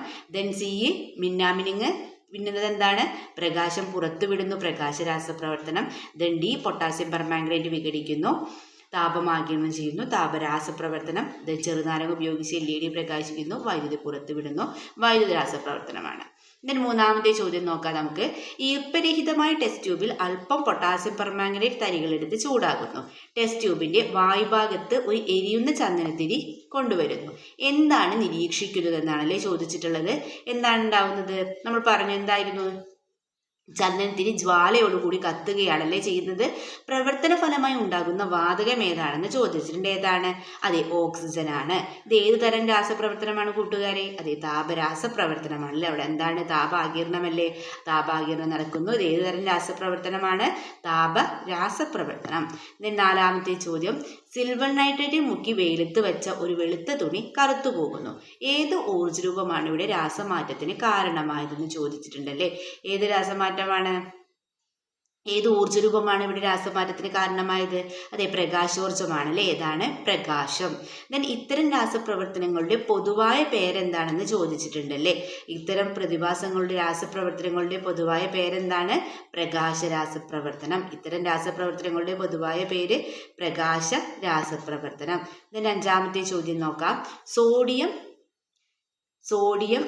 മിന്നാമിനുങ്ങ് പിന്നുള്ളത് എന്താണ്? പ്രകാശം പുറത്തുവിടുന്നു, പ്രകാശ രാസപ്രവർത്തനം. D പൊട്ടാസ്യം പെർമാംഗനേറ്റ് വിഘടിക്കുന്നു, താപം ആഗിരണം ചെയ്യുന്നു, താപരാസപ്രവർത്തനം. ചെറുനാരങ്ങ ഉപയോഗിച്ച് LED പ്രകാശിക്കുന്നു, വൈദ്യുതി പുറത്തുവിടുന്നു, വൈദ്യുത രാസപ്രവർത്തനമാണ്. മൂന്നാമത്തെ ചോദ്യം നോക്കാം നമുക്ക്. ഈർപ്പരഹിതമായ ടെസ്റ്റ് ട്യൂബിൽ അല്പം പൊട്ടാസ്യം പെർമാംഗനേറ്റ് തരികളെടുത്ത് ചൂടാകുന്നു. ടെസ്റ്റ് ട്യൂബിന്റെ വായുഭാഗത്ത് ഒരു എരിയുന്ന ചന്ദനത്തിരി കൊണ്ടുവരുന്നു. എന്താണ് നിരീക്ഷിക്കുന്നത് എന്നാണല്ലേ ചോദിച്ചിട്ടുള്ളത്. എന്താണ് ഉണ്ടാവുന്നത്? നമ്മൾ പറഞ്ഞു എന്തായിരുന്നു? ചന്ദനത്തിന് ജ്വാലയോടുകൂടി കത്തുകയാണല്ലേ ചെയ്യുന്നത്. പ്രവർത്തന ഫലമായി ഉണ്ടാകുന്ന വാതകം ഏതാണെന്ന് ചോദിച്ചിട്ടുണ്ട്. ഏതാണ്? അതെ, ഓക്സിജൻ ആണ്. ഇത് ഏത് തരം രാസപ്രവർത്തനമാണ് കൂട്ടുകാരെ? അതെ, താപരാസപ്രവർത്തനമാണല്ലേ. അവിടെ എന്താണ്? താപാകീർണമല്ലേ. താപാകീർണം നടക്കുന്നു. ഇത് ഏത് തരം രാസപ്രവർത്തനമാണ്? താപരാസപ്രവർത്തനം. നാലാമത്തെ ചോദ്യം, സിൽവർ നൈട്രേറ്റ് മുക്കി വെയിലത്ത് വെച്ച ഒരു വെളുത്ത തുണി കറുത്തു പോകുന്നു. ഏത് ഊർജ്ജരൂപമാണ് ഇവിടെ രാസമാറ്റത്തിന് കാരണമായതെന്ന് ചോദിച്ചിട്ടുണ്ടല്ലേ. ഏത് രാസമാറ്റമാണ്? ഏത് ഊർജ്ജരൂപമാണ് ഇവിടെ രാസമാറ്റത്തിന് കാരണമായത്? അതെ, പ്രകാശോർജ്ജമാണ് അല്ലേ. ഏതാണ്? പ്രകാശം. ഇത്തരം രാസപ്രവർത്തനങ്ങളുടെ പൊതുവായ പേരെന്താണെന്ന് ചോദിച്ചിട്ടുണ്ടല്ലേ. ഇത്തരം പ്രതിഭാസങ്ങളുടെ രാസപ്രവർത്തനങ്ങളുടെ പൊതുവായ പേരെന്താണ്? പ്രകാശ രാസപ്രവർത്തനം. ഇത്തരം രാസപ്രവർത്തനങ്ങളുടെ പൊതുവായ പേര് പ്രകാശ രാസപ്രവർത്തനം. അഞ്ചാമത്തെ ചോദ്യം നോക്കാം. സോഡിയം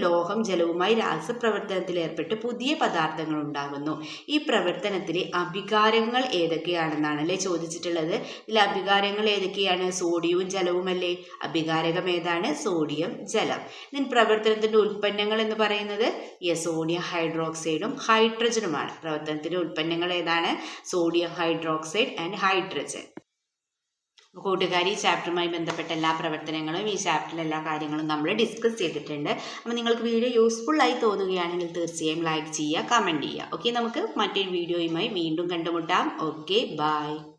ലോഹം ജലവുമായി രാസപ്രവർത്തനത്തിൽ ഏർപ്പെട്ട് പുതിയ പദാർത്ഥങ്ങൾ ഉണ്ടാകുന്നു. ഈ പ്രവർത്തനത്തിലെ അഭികാരങ്ങൾ ഏതൊക്കെയാണെന്നാണല്ലേ ചോദിച്ചിട്ടുള്ളത്. ഇതിൽ അഭികാരങ്ങൾ ഏതൊക്കെയാണ്? സോഡിയവും ജലവും അല്ലേ. അഭികാരകം ഏതാണ്? സോഡിയം, ജലം. പ്രവർത്തനത്തിന്റെ ഉൽപ്പന്നങ്ങൾ എന്ന് പറയുന്നത് സോഡിയം ഹൈഡ്രോക്സൈഡും ഹൈഡ്രജനുമാണ്. പ്രവർത്തനത്തിന്റെ ഉൽപ്പന്നങ്ങൾ ഏതാണ്? Sodium hydroxide and hydrogen. കൂട്ടുകാരി, ഈ ചാപ്റ്ററുമായി ബന്ധപ്പെട്ട എല്ലാ പ്രവർത്തനങ്ങളും ഈ ചാപ്റ്ററിലെ എല്ലാ കാര്യങ്ങളും നമ്മൾ ഡിസ്കസ് ചെയ്തിട്ടുണ്ട്. അപ്പോൾ നിങ്ങൾക്ക് വീഡിയോ യൂസ്ഫുള്ളായി തോന്നുകയാണെങ്കിൽ തീർച്ചയായും ലൈക്ക് ചെയ്യുക, കമൻറ്റ് ചെയ്യുക. ഓക്കെ, നമുക്ക് മറ്റൊരു വീഡിയോയുമായി വീണ്ടും കണ്ടുമുട്ടാം. Okay, by.